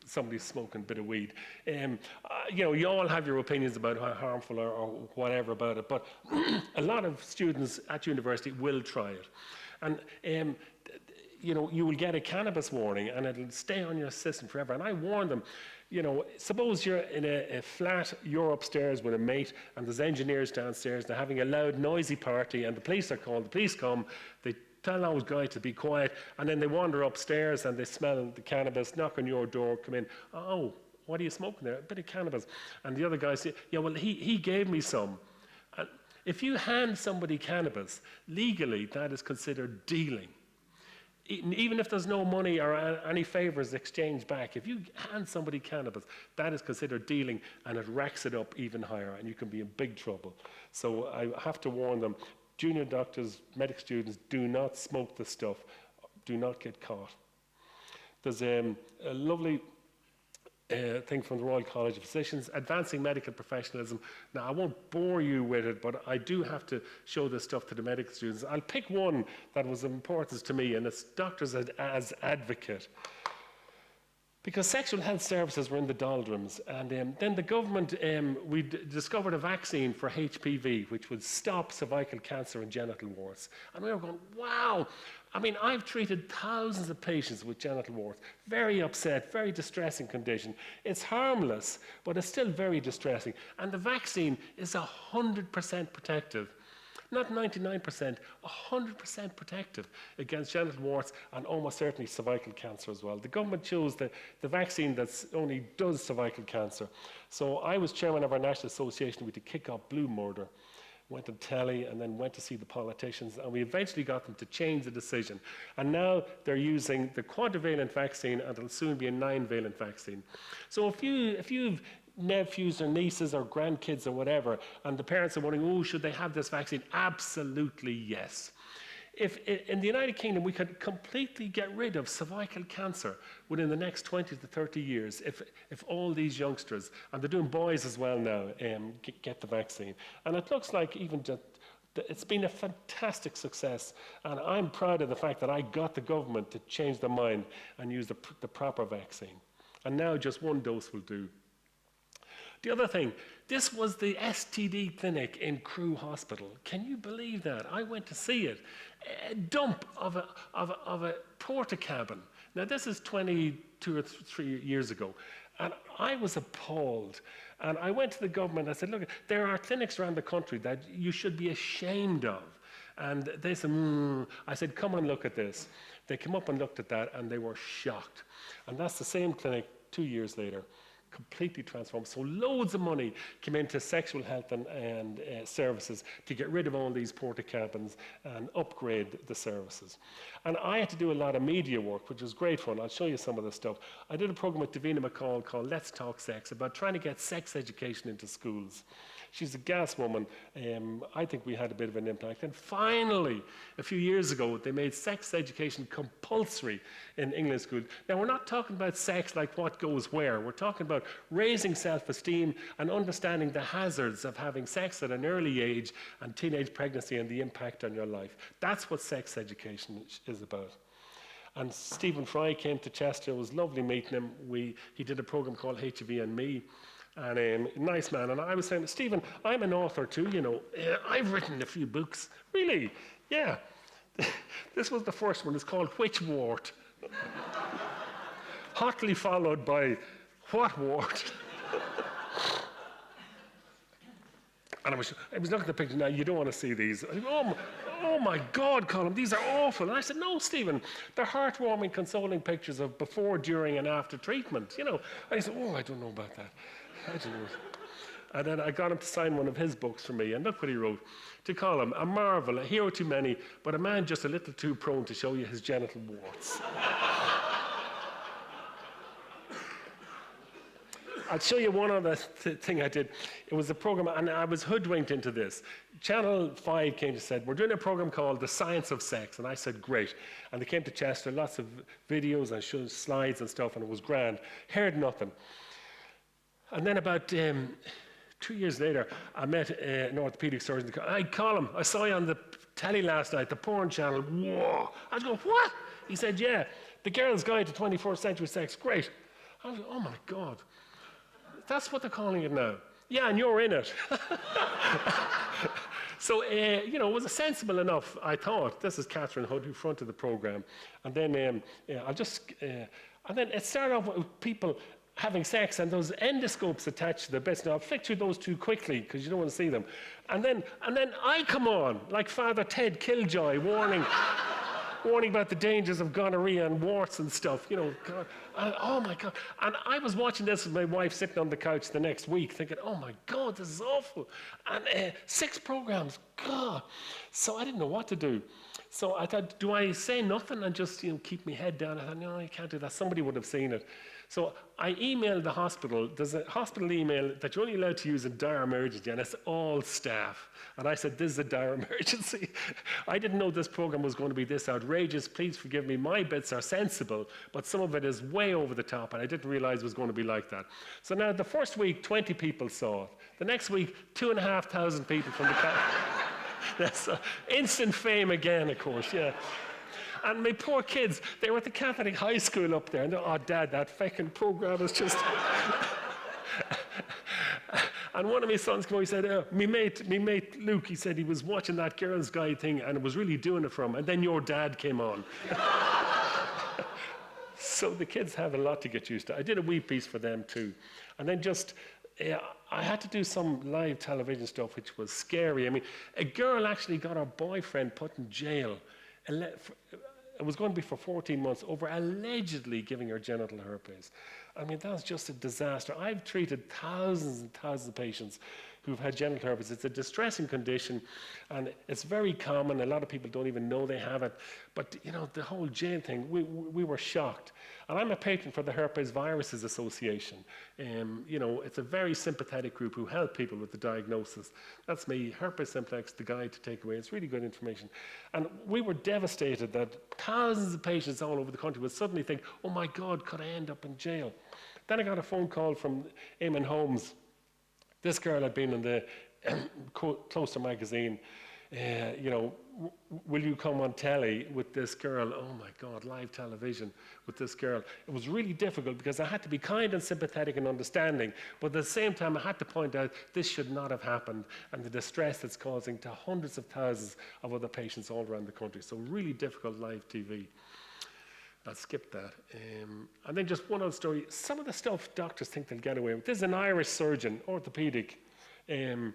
somebody's smoking a bit of weed. You all have your opinions about how harmful or whatever about it, but a lot of students at university will try it. And you will get a cannabis warning, and it'll stay on your system forever. And I warn them, suppose you're in a flat, you're upstairs with a mate, and there's engineers downstairs, they're having a loud, noisy party, and the police are called, the police come, they tell those guys to be quiet, and then they wander upstairs, and they smell the cannabis, knock on your door, come in, oh, what are you smoking there? A bit of cannabis. And the other guy says, yeah, well, he gave me some. And if you hand somebody cannabis, legally, that is considered dealing. Even if there's no money or any favors exchanged back, if you hand somebody cannabis, that is considered dealing, and it racks it up even higher, and you can be in big trouble. So I have to warn them, junior doctors, medical students, do not smoke this stuff. Do not get caught. There's a lovely thing from the Royal College of Physicians, Advancing Medical Professionalism. Now, I won't bore you with it, but I do have to show this stuff to the medical students. I'll pick one that was of importance to me, and it's Doctors as Advocate. Because sexual health services were in the doldrums, and then the government, we discovered a vaccine for HPV, which would stop cervical cancer and genital warts. And we were going, wow! I mean, I've treated thousands of patients with genital warts. Very upset, very distressing condition. It's harmless, but it's still very distressing. And the vaccine is 100% protective. Not 99%, 100% protective against genital warts and almost certainly cervical cancer as well. The government chose the vaccine that only does cervical cancer. So I was chairman of our National Association with the Kick Off Blue Murder. Went to telly and then went to see the politicians, and we eventually got them to change the decision. And now they're using the quadrivalent vaccine, and it'll soon be a 9-valent vaccine. So if you've nephews or nieces or grandkids or whatever, and the parents are wondering, oh, should they have this vaccine? Absolutely yes. if in the United Kingdom we could completely get rid of cervical cancer within the next 20 to 30 years, if all these youngsters, and they're doing boys as well now, get the vaccine. And it looks like even just, it's been a fantastic success, and I'm proud of the fact that I got the government to change their mind and use the proper vaccine. And now just one dose will do. The other thing, this was the STD clinic in Crewe Hospital. Can you believe that? I went to see it. A dump of a porta cabin. Now this is 22 or 3 years ago, and I was appalled. And I went to the government. I said, look, there are clinics around the country that you should be ashamed of. And they said, I said, come and look at this. They came up and looked at that, and they were shocked. And that's the same clinic 2 years later, completely transformed. So loads of money came into sexual health and services to get rid of all these porta cabins and upgrade the services. And I had to do a lot of media work, which was great fun. I'll show you some of the stuff. I did a program with Davina McCall called Let's Talk Sex, about trying to get sex education into schools. She's a gas woman. I think we had a bit of an impact. And finally, a few years ago, they made sex education compulsory in English schools. Now, we're not talking about sex like what goes where. We're talking about raising self-esteem and understanding the hazards of having sex at an early age and teenage pregnancy and the impact on your life. That's what sex education is about. And Stephen Fry came to Chester. It was lovely meeting him. He did a program called HIV and Me. And nice man. And I was saying, Stephen, I'm an author too, you know. I've written a few books. Really? Yeah. This was the first one. It's called Which Wart? Hotly followed by What Wart? And I was looking at the picture. Now, you don't want to see these. I go, oh my God, Colm, these are awful. And I said, no, Stephen, they're heartwarming, consoling pictures of before, during, and after treatment, you know. And he said, oh, I don't know about that. I don't know. And then I got him to sign one of his books for me, and look what he wrote. To Colm, a marvel, a hero too many, but a man just a little too prone to show you his genital warts. I'll show you one other thing I did. It was a program, and I was hoodwinked into this. Channel 5 came and said, we're doing a program called The Science of Sex. And I said, great. And they came to Chester, lots of videos and showed slides and stuff, and it was grand. Heard nothing. And then about 2 years later, I met an orthopedic surgeon. Hey, Colm, I saw you on the telly last night, the porn channel. Whoa. I was going, what? He said, yeah, The Girl's Guide to 21st Century Sex. Great. I was like, oh my God. That's what they're calling it now. Yeah, and you're in it. So, you know, it was sensible enough, I thought. This is Catherine Hood, who fronted the program. And then and then it started off with people having sex and those endoscopes attached to the bits. Now, I'll flick through those too quickly because you don't want to see them. And then I come on, like Father Ted Killjoy, warning about the dangers of gonorrhea and warts and stuff, you know. God, oh my God. And I was watching this with my wife sitting on the couch the next week thinking, oh my God, this is awful. And 6 programs, God. So I didn't know what to do. So I thought, do I say nothing and just, you know, keep my head down? I thought, no, you can't do that. Somebody would have seen it. So I emailed the hospital. There's a hospital email that you're only allowed to use in dire emergency, and it's all staff. And I said, this is a dire emergency. I didn't know this program was going to be this outrageous. Please forgive me. My bits are sensible, but some of it is way over the top, and I didn't realize it was going to be like that. So now the first week, 20 people saw it. The next week, 2,500 people from the That's instant fame again, of course, yeah. And my poor kids, they were at the Catholic high school up there, and they're, oh, Dad, that fucking program is just... And one of my sons came over, he said, me mate Luke, he said he was watching that Girl's Guide thing, and it was really doing it for him, and then your dad came on. So the kids have a lot to get used to. I did a wee piece for them, too. And then just... I had to do some live television stuff, which was scary. I mean, a girl actually got her boyfriend put in jail. It was going to be for 14 months over allegedly giving her genital herpes. I mean, that's just a disaster. I've treated thousands and thousands of patients who've had genital herpes. It's a distressing condition, and it's very common. A lot of people don't even know they have it. But, you know, the whole jail thing, we were shocked. And I'm a patron for the Herpes Viruses Association. You know, it's a very sympathetic group who help people with the diagnosis. That's me, Herpes Simplex, the guide to take away. It's really good information. And we were devastated that thousands of patients all over the country would suddenly think, oh my God, could I end up in jail? Then I got a phone call from Eamon Holmes. This girl had been in the Closer magazine. You know, will you come on telly with this girl? Oh my God, live television with this girl. It was really difficult because I had to be kind and sympathetic and understanding, but at the same time I had to point out this should not have happened and the distress it's causing to hundreds of thousands of other patients all around the country. So really difficult live TV. I'll skip that. And then just one other story. Some of the stuff doctors think they'll get away with. This is an Irish surgeon, orthopedic, and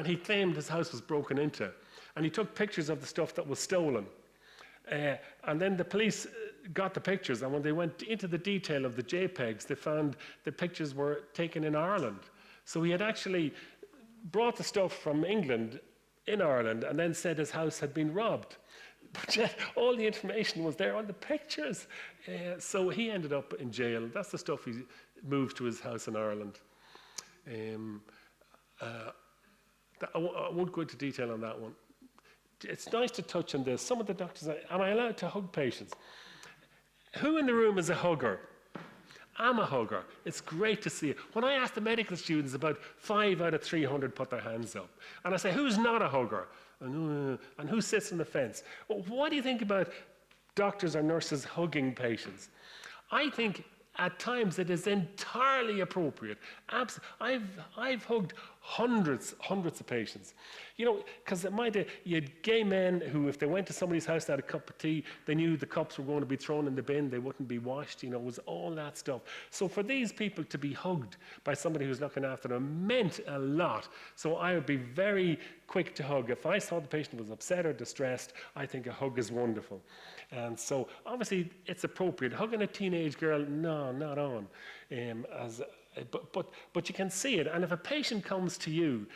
he claimed his house was broken into. And he took pictures of the stuff that was stolen. And then the police got the pictures, and when they went into the detail of the JPEGs, they found the pictures were taken in Ireland. So he had actually brought the stuff from England in Ireland and then said his house had been robbed. But yet, all the information was there on the pictures. So he ended up in jail. That's the stuff he moved to his house in Ireland. I won't go into detail on that one. It's nice to touch on this. Some of the doctors, am I allowed to hug patients? Who in the room is a hugger? I'm a hugger. It's great to see it. When I ask the medical students, about 5 out of 300 put their hands up. And I say, who's not a hugger? And who sits on the fence? Well, what do you think about doctors or nurses hugging patients? I think at times it is entirely appropriate. I've hugged hundreds of patients. You know, because you had gay men who, if they went to somebody's house and had a cup of tea, they knew the cups were going to be thrown in the bin, they wouldn't be washed, you know, it was all that stuff. So for these people to be hugged by somebody who's looking after them meant a lot. So I would be very quick to hug. If I saw the patient was upset or distressed, I think a hug is wonderful. And so obviously it's appropriate. Hugging a teenage girl, no, not on. But you can see it. And if a patient comes to you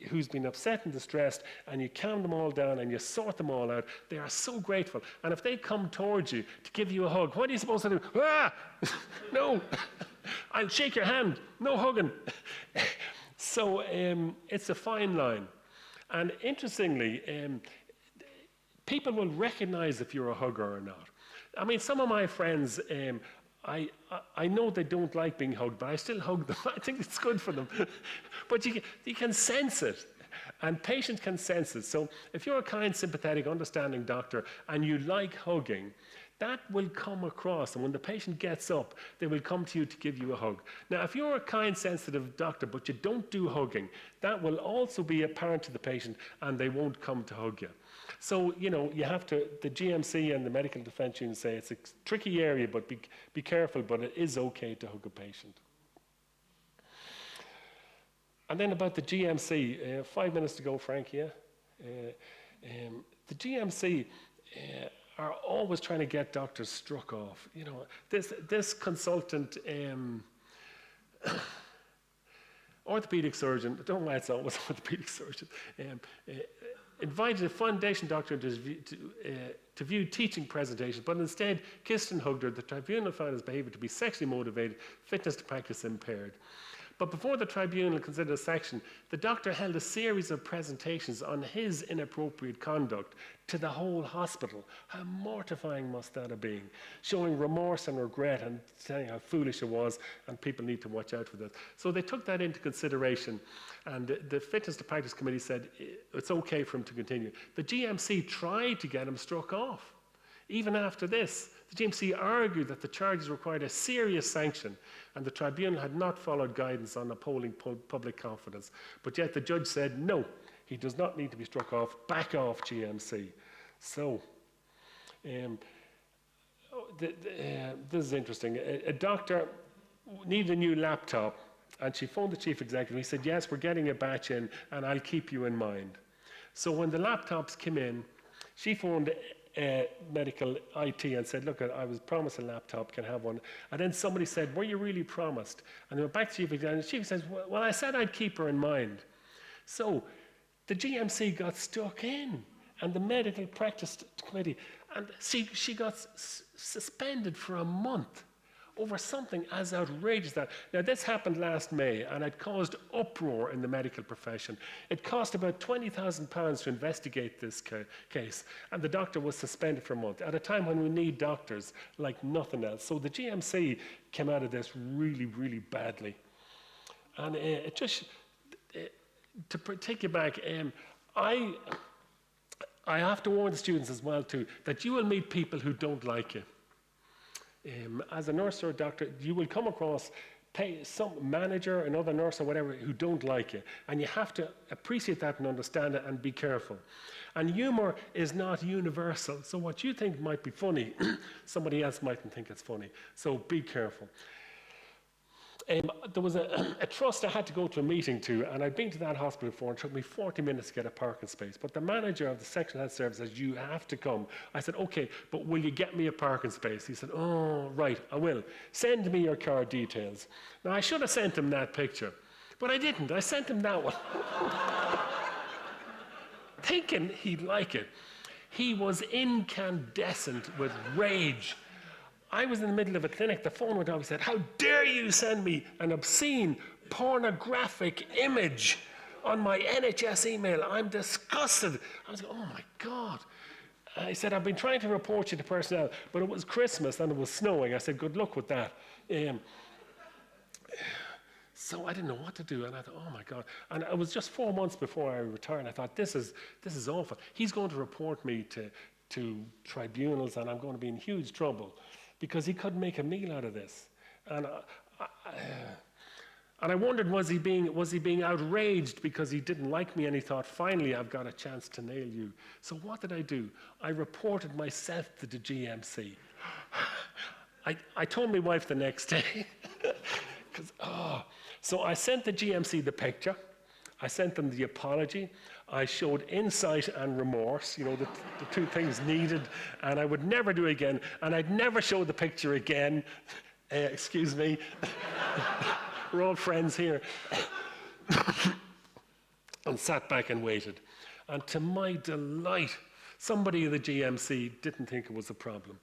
who's been upset and distressed, and you calm them all down and you sort them all out, they are so grateful. And if they come towards you to give you a hug, what are you supposed to do? Ah! No! I'll shake your hand. No hugging. So it's a fine line. And interestingly, people will recognize if you're a hugger or not. I mean, some of my friends, I know they don't like being hugged, but I still hug them. I think it's good for them. But you can sense it, and patients can sense it. So if you're a kind, sympathetic, understanding doctor, and you like hugging, that will come across. And when the patient gets up, they will come to you to give you a hug. Now, if you're a kind, sensitive doctor, but you don't do hugging, that will also be apparent to the patient, and they won't come to hug you. So, you know, you have to, the GMC and the Medical Defence Union say it's a tricky area, but be careful, but it is okay to hug a patient. And then about the GMC, 5 minutes to go, Frank, yeah? The GMC are always trying to get doctors struck off. You know, this consultant, orthopedic surgeon, I don't know why it's always orthopedic surgeon, invited a foundation doctor to view teaching presentations, but instead kissed and hugged her. The tribunal found his behaviour to be sexually motivated, fitness to practice impaired. But before the tribunal considered a sanction, the doctor held a series of presentations on his inappropriate conduct to the whole hospital. How mortifying must that have been? Showing remorse and regret and saying how foolish it was, and people need to watch out for this. So they took that into consideration, and the Fitness to Practice Committee said it's okay for him to continue. The GMC tried to get him struck off. Even after this, the GMC argued that the charges required a serious sanction, and the tribunal had not followed guidance on upholding public confidence. But yet the judge said, no, he does not need to be struck off. Back off, GMC. So, this is interesting. A doctor needed a new laptop, and she phoned the chief executive. He said, yes, we're getting a batch in, and I'll keep you in mind. So when the laptops came in, she phoned medical IT and said, look, I was promised a laptop, can I have one? And then somebody said, were you really promised? And they went back to chief executive, and the chief says, well, I said I'd keep her in mind. So the GMC got stuck in, and the medical practice committee, and she got suspended for a month over something as outrageous as that. Now, this happened last May, and it caused uproar in the medical profession. It cost about £20,000 to investigate this case, and the doctor was suspended for a month at a time when we need doctors like nothing else. So the GMC came out of this really, really badly. And it just, to take you back, I have to warn the students as well too, that you will meet people who don't like you. As a nurse or a doctor, you will come across some manager, another nurse or whatever, who don't like you. And you have to appreciate that and understand it and be careful. And humor is not universal. So what you think might be funny, somebody else mightn't think it's funny. So be careful. There was a trust I had to go to a meeting to, and I'd been to that hospital before, and it took me 40 minutes to get a parking space. But the manager of the sectional health service says, you have to come. I said, okay, but will you get me a parking space? He said, oh, right, I will. Send me your card details. Now, I should have sent him that picture, but I didn't. I sent him that one. Thinking he'd like it. He was incandescent with rage. I was in the middle of a clinic, the phone went off, he said, how dare you send me an obscene, pornographic image on my NHS email? I'm disgusted. I was like, oh my God. He said, I've been trying to report you to personnel, but it was Christmas and it was snowing. I said, good luck with that. So I didn't know what to do, and I thought, oh my God. And it was just 4 months before I retired. I thought, this is awful. He's going to report me to tribunals, and I'm going to be in huge trouble, because he couldn't make a meal out of this. And I wondered, was he being outraged because he didn't like me, and he thought, finally, I've got a chance to nail you. So what did I do? I reported myself to the GMC. I told my wife the next day. So I sent the GMC the picture. I sent them the apology. I showed insight and remorse, you know, the two things needed, and I would never do it again, and I'd never show the picture again. Excuse me. We're all friends here. And sat back and waited. And to my delight, somebody in the GMC didn't think it was a problem.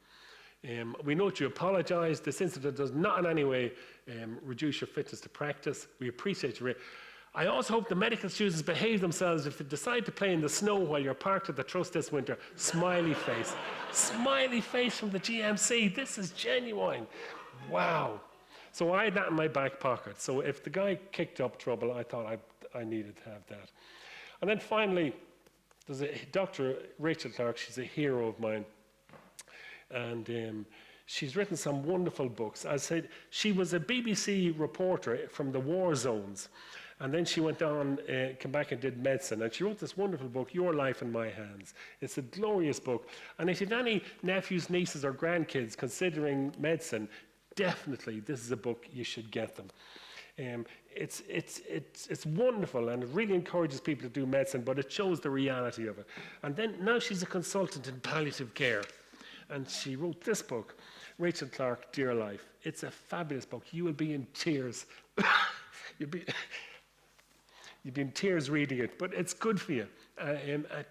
We note you apologise. This incident does not in any way reduce your fitness to practice. We appreciate your... I also hope the medical students behave themselves if they decide to play in the snow while you're parked at the trust this winter. Smiley face. Smiley face from the GMC. This is genuine. Wow. So I had that in my back pocket. So if the guy kicked up trouble, I thought I needed to have that. And then finally, there's a Dr. Rachel Clark. She's a hero of mine. And she's written some wonderful books. I said, she was a BBC reporter from the war zones. And then she went on, came back and did medicine. And she wrote this wonderful book, Your Life in My Hands. It's a glorious book. And if you have any nephews, nieces, or grandkids considering medicine, definitely this is a book you should get them. It's wonderful, and it really encourages people to do medicine, but it shows the reality of it. And then now she's a consultant in palliative care. And she wrote this book, Rachel Clark, Dear Life. It's a fabulous book. You will be in tears. You'll be in tears reading it, but it's good for you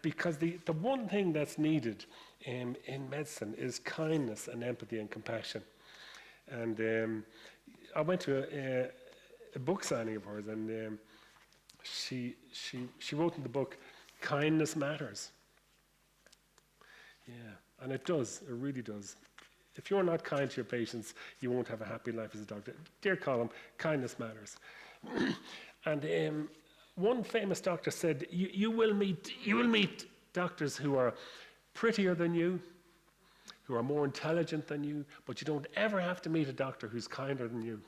because the one thing that's needed in medicine is kindness and empathy and compassion. And I went to a book signing of hers, and she wrote in the book, kindness matters. Yeah, and it does, it really does. If you're not kind to your patients, you won't have a happy life as a doctor. Dear Colm, kindness matters. And one famous doctor said, you will meet doctors who are prettier than you, who are more intelligent than you, but you don't ever have to meet a doctor who's kinder than you.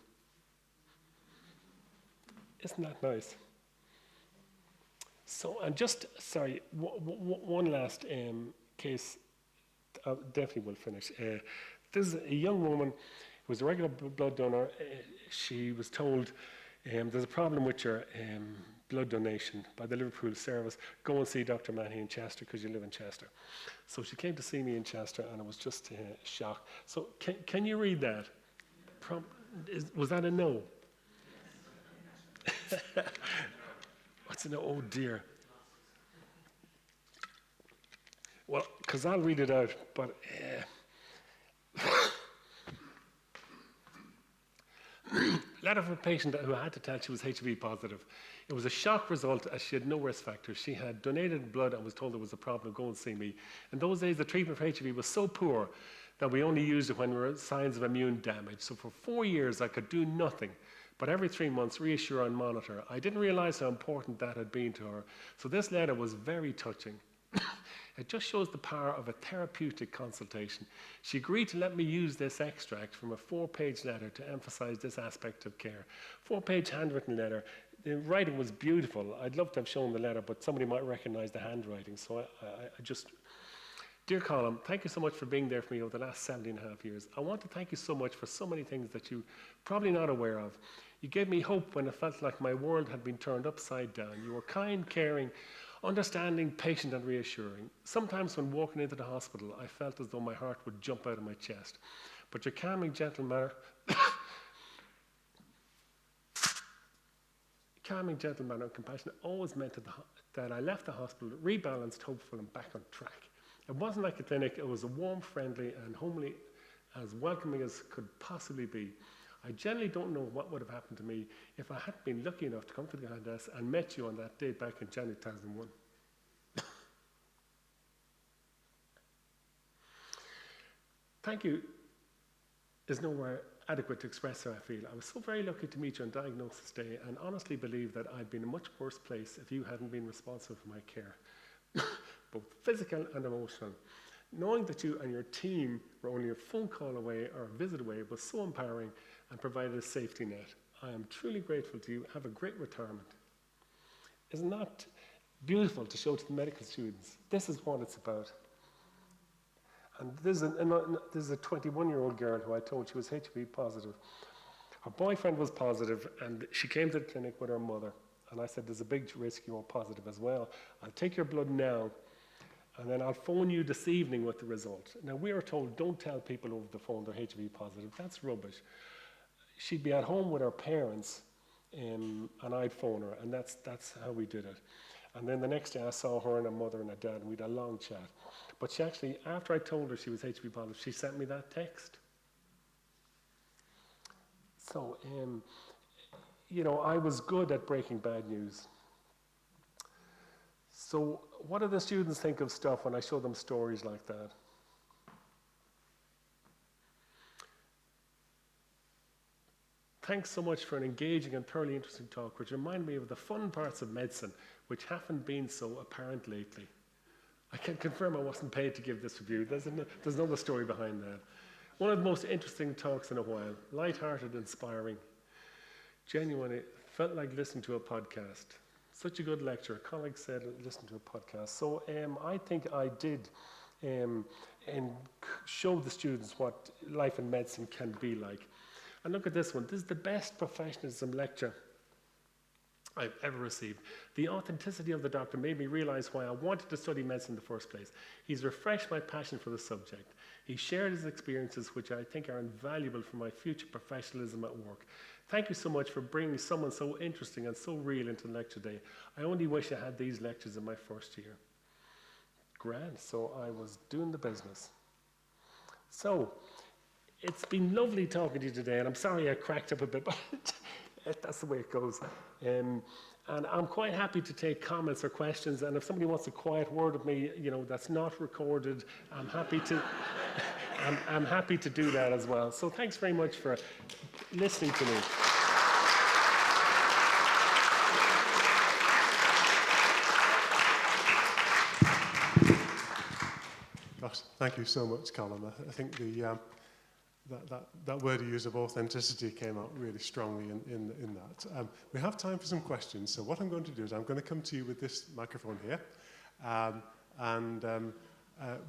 Isn't that nice? So, and just, sorry, one last case, I definitely will finish. This is a young woman who was a regular blood donor. She was told, there's a problem with your blood donation by the Liverpool service. Go and see Dr. Manny in Chester because you live in Chester. So she came to see me in Chester, and it was just a shock. So can you read that? Was that a no? It's an oh dear. Well, because I'll read it out, but letter from a patient who had to tell she was HIV positive. It was a shock result as she had no risk factors. She had donated blood and was told there was a problem, go and see me. In those days, the treatment for HIV was so poor that we only used it when there were signs of immune damage. So for 4 years, I could do nothing, but every 3 months, reassure and monitor. I didn't realize how important that had been to her. So this letter was very touching. It just shows the power of a therapeutic consultation. She agreed to let me use this extract from a 4-page letter to emphasize this aspect of care. 4-page handwritten letter. The writing was beautiful. I'd love to have shown the letter, but somebody might recognize the handwriting. So I just... Dear Colm, thank you so much for being there for me over the last 17.5 years. I want to thank you so much for so many things that you're probably not aware of. You gave me hope when it felt like my world had been turned upside down. You were kind, caring, understanding, patient and reassuring. Sometimes when walking into the hospital, I felt as though my heart would jump out of my chest. But your calming, gentle manner and compassion always meant that I left the hospital rebalanced, hopeful and back on track. It wasn't like a clinic, it was a warm, friendly and homely, as welcoming as could possibly be. I generally don't know what would have happened to me if I hadn't been lucky enough to come to the contest and met you on that day back in January 2001. Thank you is nowhere adequate to express how I feel. I was so very lucky to meet you on diagnosis day and honestly believe that I'd be in a much worse place if you hadn't been responsible for my care, both physical and emotional. Knowing that you and your team were only a phone call away or a visit away was so empowering and provided a safety net. I am truly grateful to you. Have a great retirement. Isn't that beautiful to show to the medical students? This is what it's about. And this is a 21-year-old girl who I told she was HIV positive. Her boyfriend was positive, and she came to the clinic with her mother. And I said, there's a big risk you're positive as well. I'll take your blood now, and then I'll phone you this evening with the result. Now, we are told, don't tell people over the phone they're HIV positive. That's rubbish. She'd be at home with her parents, and I'd phone her, and that's how we did it. And then the next day, I saw her and her mother and her dad, and we had a long chat. But she actually, after I told her she was HIV positive, she sent me that text. So, you know, I was good at breaking bad news. So what do the students think of stuff when I show them stories like that? Thanks so much for an engaging and thoroughly interesting talk, which reminded me of the fun parts of medicine, which haven't been so apparent lately. I can confirm I wasn't paid to give this review. There's another story behind that. One of the most interesting talks in a while, light-hearted, inspiring. Genuinely, felt like listening to a podcast. Such a good lecture. A colleague said, listen to a podcast. So I think I did and show the students what life in medicine can be like. And look at this one. This is the best professionalism lecture I've ever received. The authenticity of the doctor made me realize why I wanted to study medicine in the first place. He's refreshed my passion for the subject. He shared his experiences, which I think are invaluable for my future professionalism at work. Thank you so much for bringing someone so interesting and so real into the lecture day. I only wish I had these lectures in my first year. Grand, so I was doing the business. So, it's been lovely talking to you today, and I'm sorry I cracked up a bit, but that's the way it goes. And I'm quite happy to take comments or questions, and if somebody wants a quiet word with me, you know, that's not recorded, I'm happy to, I'm happy to do that as well. So thanks very much for listening to me. Gosh, thank you so much, Colm. I think that word you use of authenticity came out really strongly in that. We have time for some questions, so what I'm going to do is I'm going to come to you with this microphone here.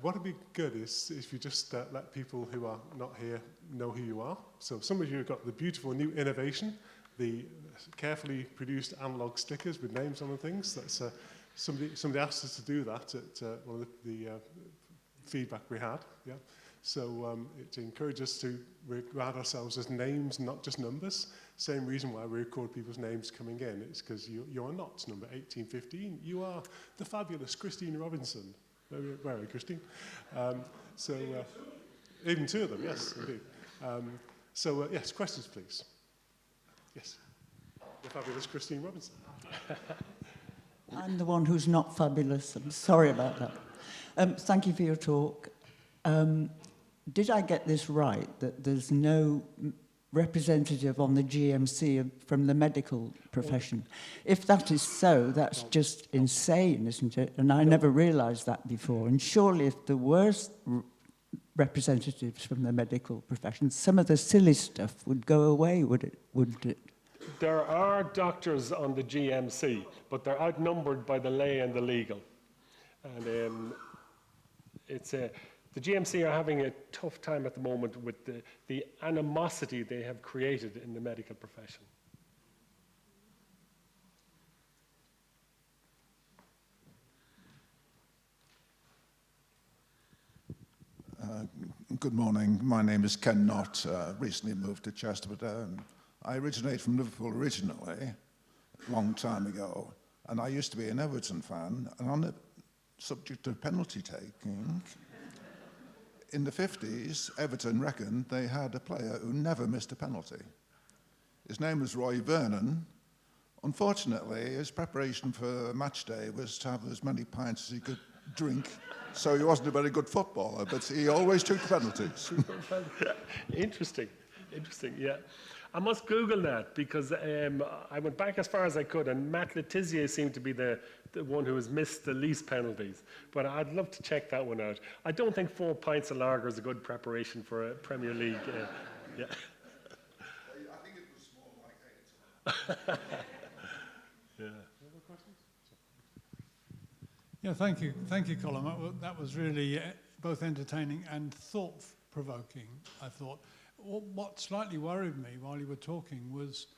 What would be good is if you just let people who are not here know who you are. So some of you have got the beautiful new innovation, the carefully produced analog stickers with names on and things. That's somebody asked us to do that at one of the feedback we had. Yeah. So it encourages us to regard ourselves as names, not just numbers. Same reason why we record people's names coming in. It's because you are not number 1815. You are the fabulous Christine Robinson. Where are you, Christine? Even two of them, yes, indeed. Yes, questions, please. Yes, the fabulous Christine Robinson. I'm the one who's not fabulous. I'm sorry about that. Thank you for your talk. Did I get this right, that there's no representative on the GMC from the medical profession? If that is so, that's just insane, isn't it? And I never realised that before. And surely if there were representatives from the medical profession, some of the silly stuff would go away, would it? There are doctors on the GMC, but they're outnumbered by the lay and the legal. And the GMC are having a tough time at the moment with the animosity they have created in the medical profession. Good morning. My name is Ken Knott. Recently moved to Chester, but I originate from Liverpool originally, a long time ago, and I used to be an Everton fan, and on the subject of penalty taking, in the 50s, Everton reckoned they had a player who never missed a penalty. His name was Roy Vernon. Unfortunately, his preparation for match day was to have as many pints as he could drink, so he wasn't a very good footballer, but he always took the penalties. Interesting, yeah. I must Google that because I went back as far as I could, and Matt Letizia seemed to be the one who has missed the least penalties. But I'd love to check that one out. I don't think 4 pints of lager is a good preparation for a Premier League. Yeah. I think it was more like 8. Yeah. Yeah, thank you, Colm. That was really both entertaining and thought-provoking, I thought. What slightly worried me while you were talking was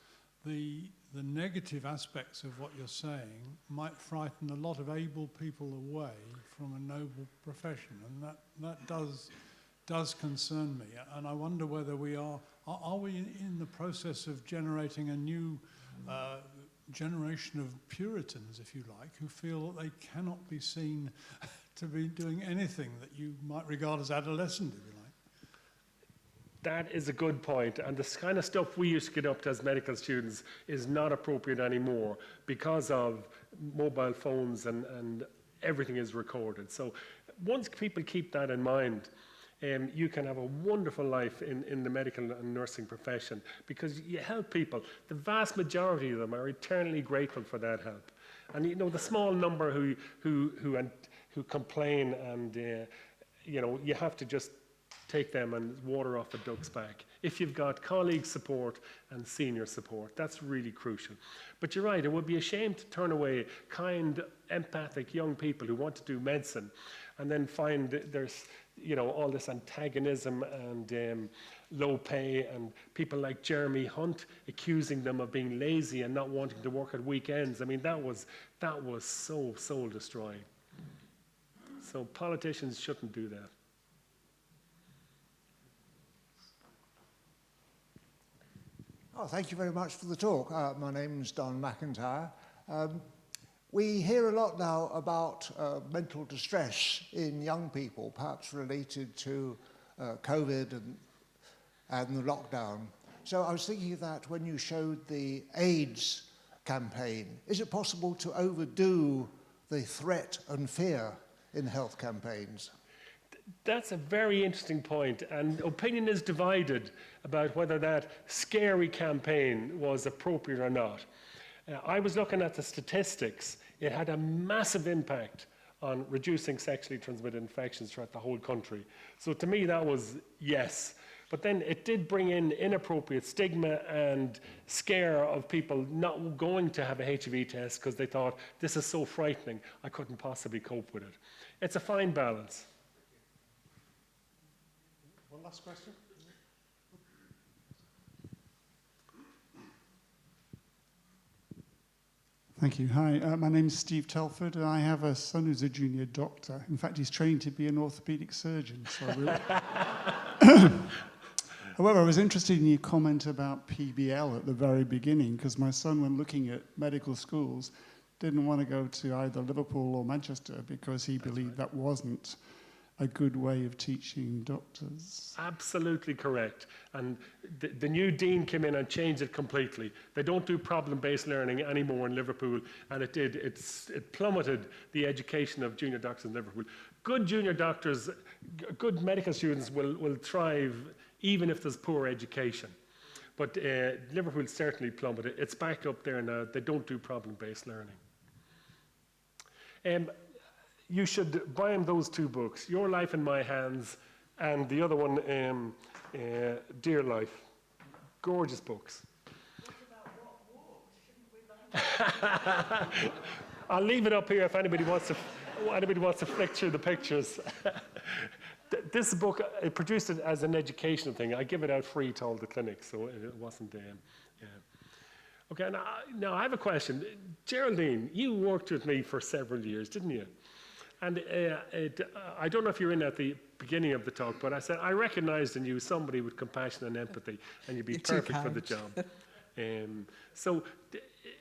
the negative aspects of what you're saying might frighten a lot of able people away from a noble profession, and that does concern me. And I wonder whether we are we in the process of generating a new generation of Puritans, if you like, who feel that they cannot be seen to be doing anything that you might regard as adolescent, if you like. That is a good point, and this kind of stuff we used to get up to as medical students is not appropriate anymore because of mobile phones and everything is recorded. So once people keep that in mind, you can have a wonderful life in the medical and nursing profession because you help people. The vast majority of them are eternally grateful for that help. And you know, the small number who complain and you have to just take them and water off a duck's back. If you've got colleague support and senior support, that's really crucial. But you're right, it would be a shame to turn away kind, empathic young people who want to do medicine and then find there's all this antagonism and low pay and people like Jeremy Hunt accusing them of being lazy and not wanting to work at weekends. I mean, that was so soul destroying. So politicians shouldn't do that. Oh, thank you very much for the talk. My name's Don McIntyre. We hear a lot now about mental distress in young people, perhaps related to COVID and the lockdown. So I was thinking of that when you showed the AIDS campaign. Is it possible to overdo the threat and fear in health campaigns? That's a very interesting point, and opinion is divided about whether that scary campaign was appropriate or not. I was looking at the statistics. It had a massive impact on reducing sexually transmitted infections throughout the whole country. So to me, that was yes. But then it did bring in inappropriate stigma and scare of people not going to have a HIV test because they thought, this is so frightening, I couldn't possibly cope with it. It's a fine balance. One last question. Thank you. Hi, my name is Steve Telford, and I have a son who's a junior doctor. In fact, he's trained to be an orthopedic surgeon. So However, I was interested in your comment about PBL at the very beginning, because my son, when looking at medical schools, didn't want to go to either Liverpool or Manchester because he believed that wasn't a good way of teaching doctors. Absolutely correct. And the new dean came in and changed it completely. They don't do problem-based learning anymore in Liverpool, and it plummeted the education of junior doctors in Liverpool. Good junior doctors, good medical students will thrive even if there's poor education. But Liverpool certainly plummeted. It's back up there now. They don't do problem-based learning. You should buy him those two books, Your Life in My Hands, and the other one, Dear Life. Gorgeous books. I'll leave it up here if anybody wants to flick through the pictures. This book, I produced it as an educational thing. I give it out free to all the clinics, so it wasn't... Okay, now I have a question. Geraldine, you worked with me for several years, didn't you? And I don't know if you're in at the beginning of the talk, but I said I recognized in you somebody with compassion and empathy, and you'd be perfect for the job. So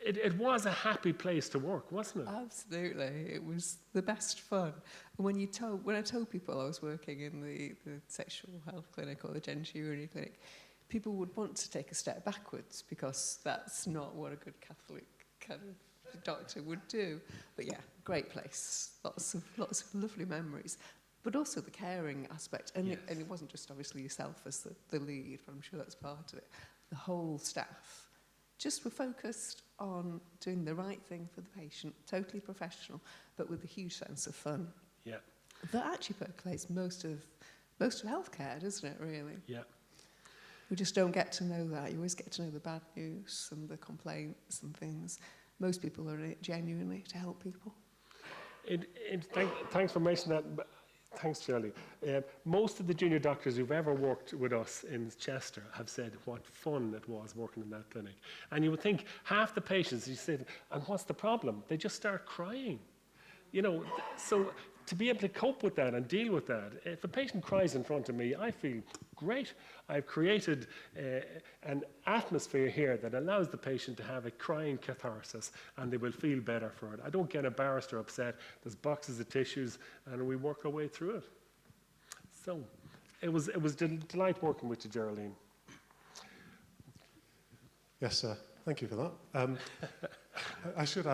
it was a happy place to work, wasn't it? Absolutely. It was the best fun. And when I told people I was working in the sexual health clinic or the genital urinary clinic, people would want to take a step backwards because that's not what a good Catholic kind of doctor would do. But yeah, great place. Lots of lovely memories. But also the caring aspect. And, yes. and it wasn't just obviously yourself as the lead, but I'm sure that's part of it. The whole staff just were focused on doing the right thing for the patient, totally professional, but with a huge sense of fun. Yeah. That actually percolates most of healthcare, doesn't it, really? Yeah. We just don't get to know that. You always get to know the bad news and the complaints and things. Most people are in it genuinely to help people. Thanks for mentioning that. Thanks, Shirley. Most of the junior doctors who've ever worked with us in Chester have said what fun it was working in that clinic. And you would think half the patients, you said, and what's the problem? They just start crying. You know, so to be able to cope with that and deal with that, if a patient cries in front of me, I feel great. I've created an atmosphere here that allows the patient to have a crying catharsis, and they will feel better for it. I don't get embarrassed or upset. There's boxes of tissues, and we work our way through it. So it was a delight working with you, Geraldine. Yes, sir. Thank you for that. I should add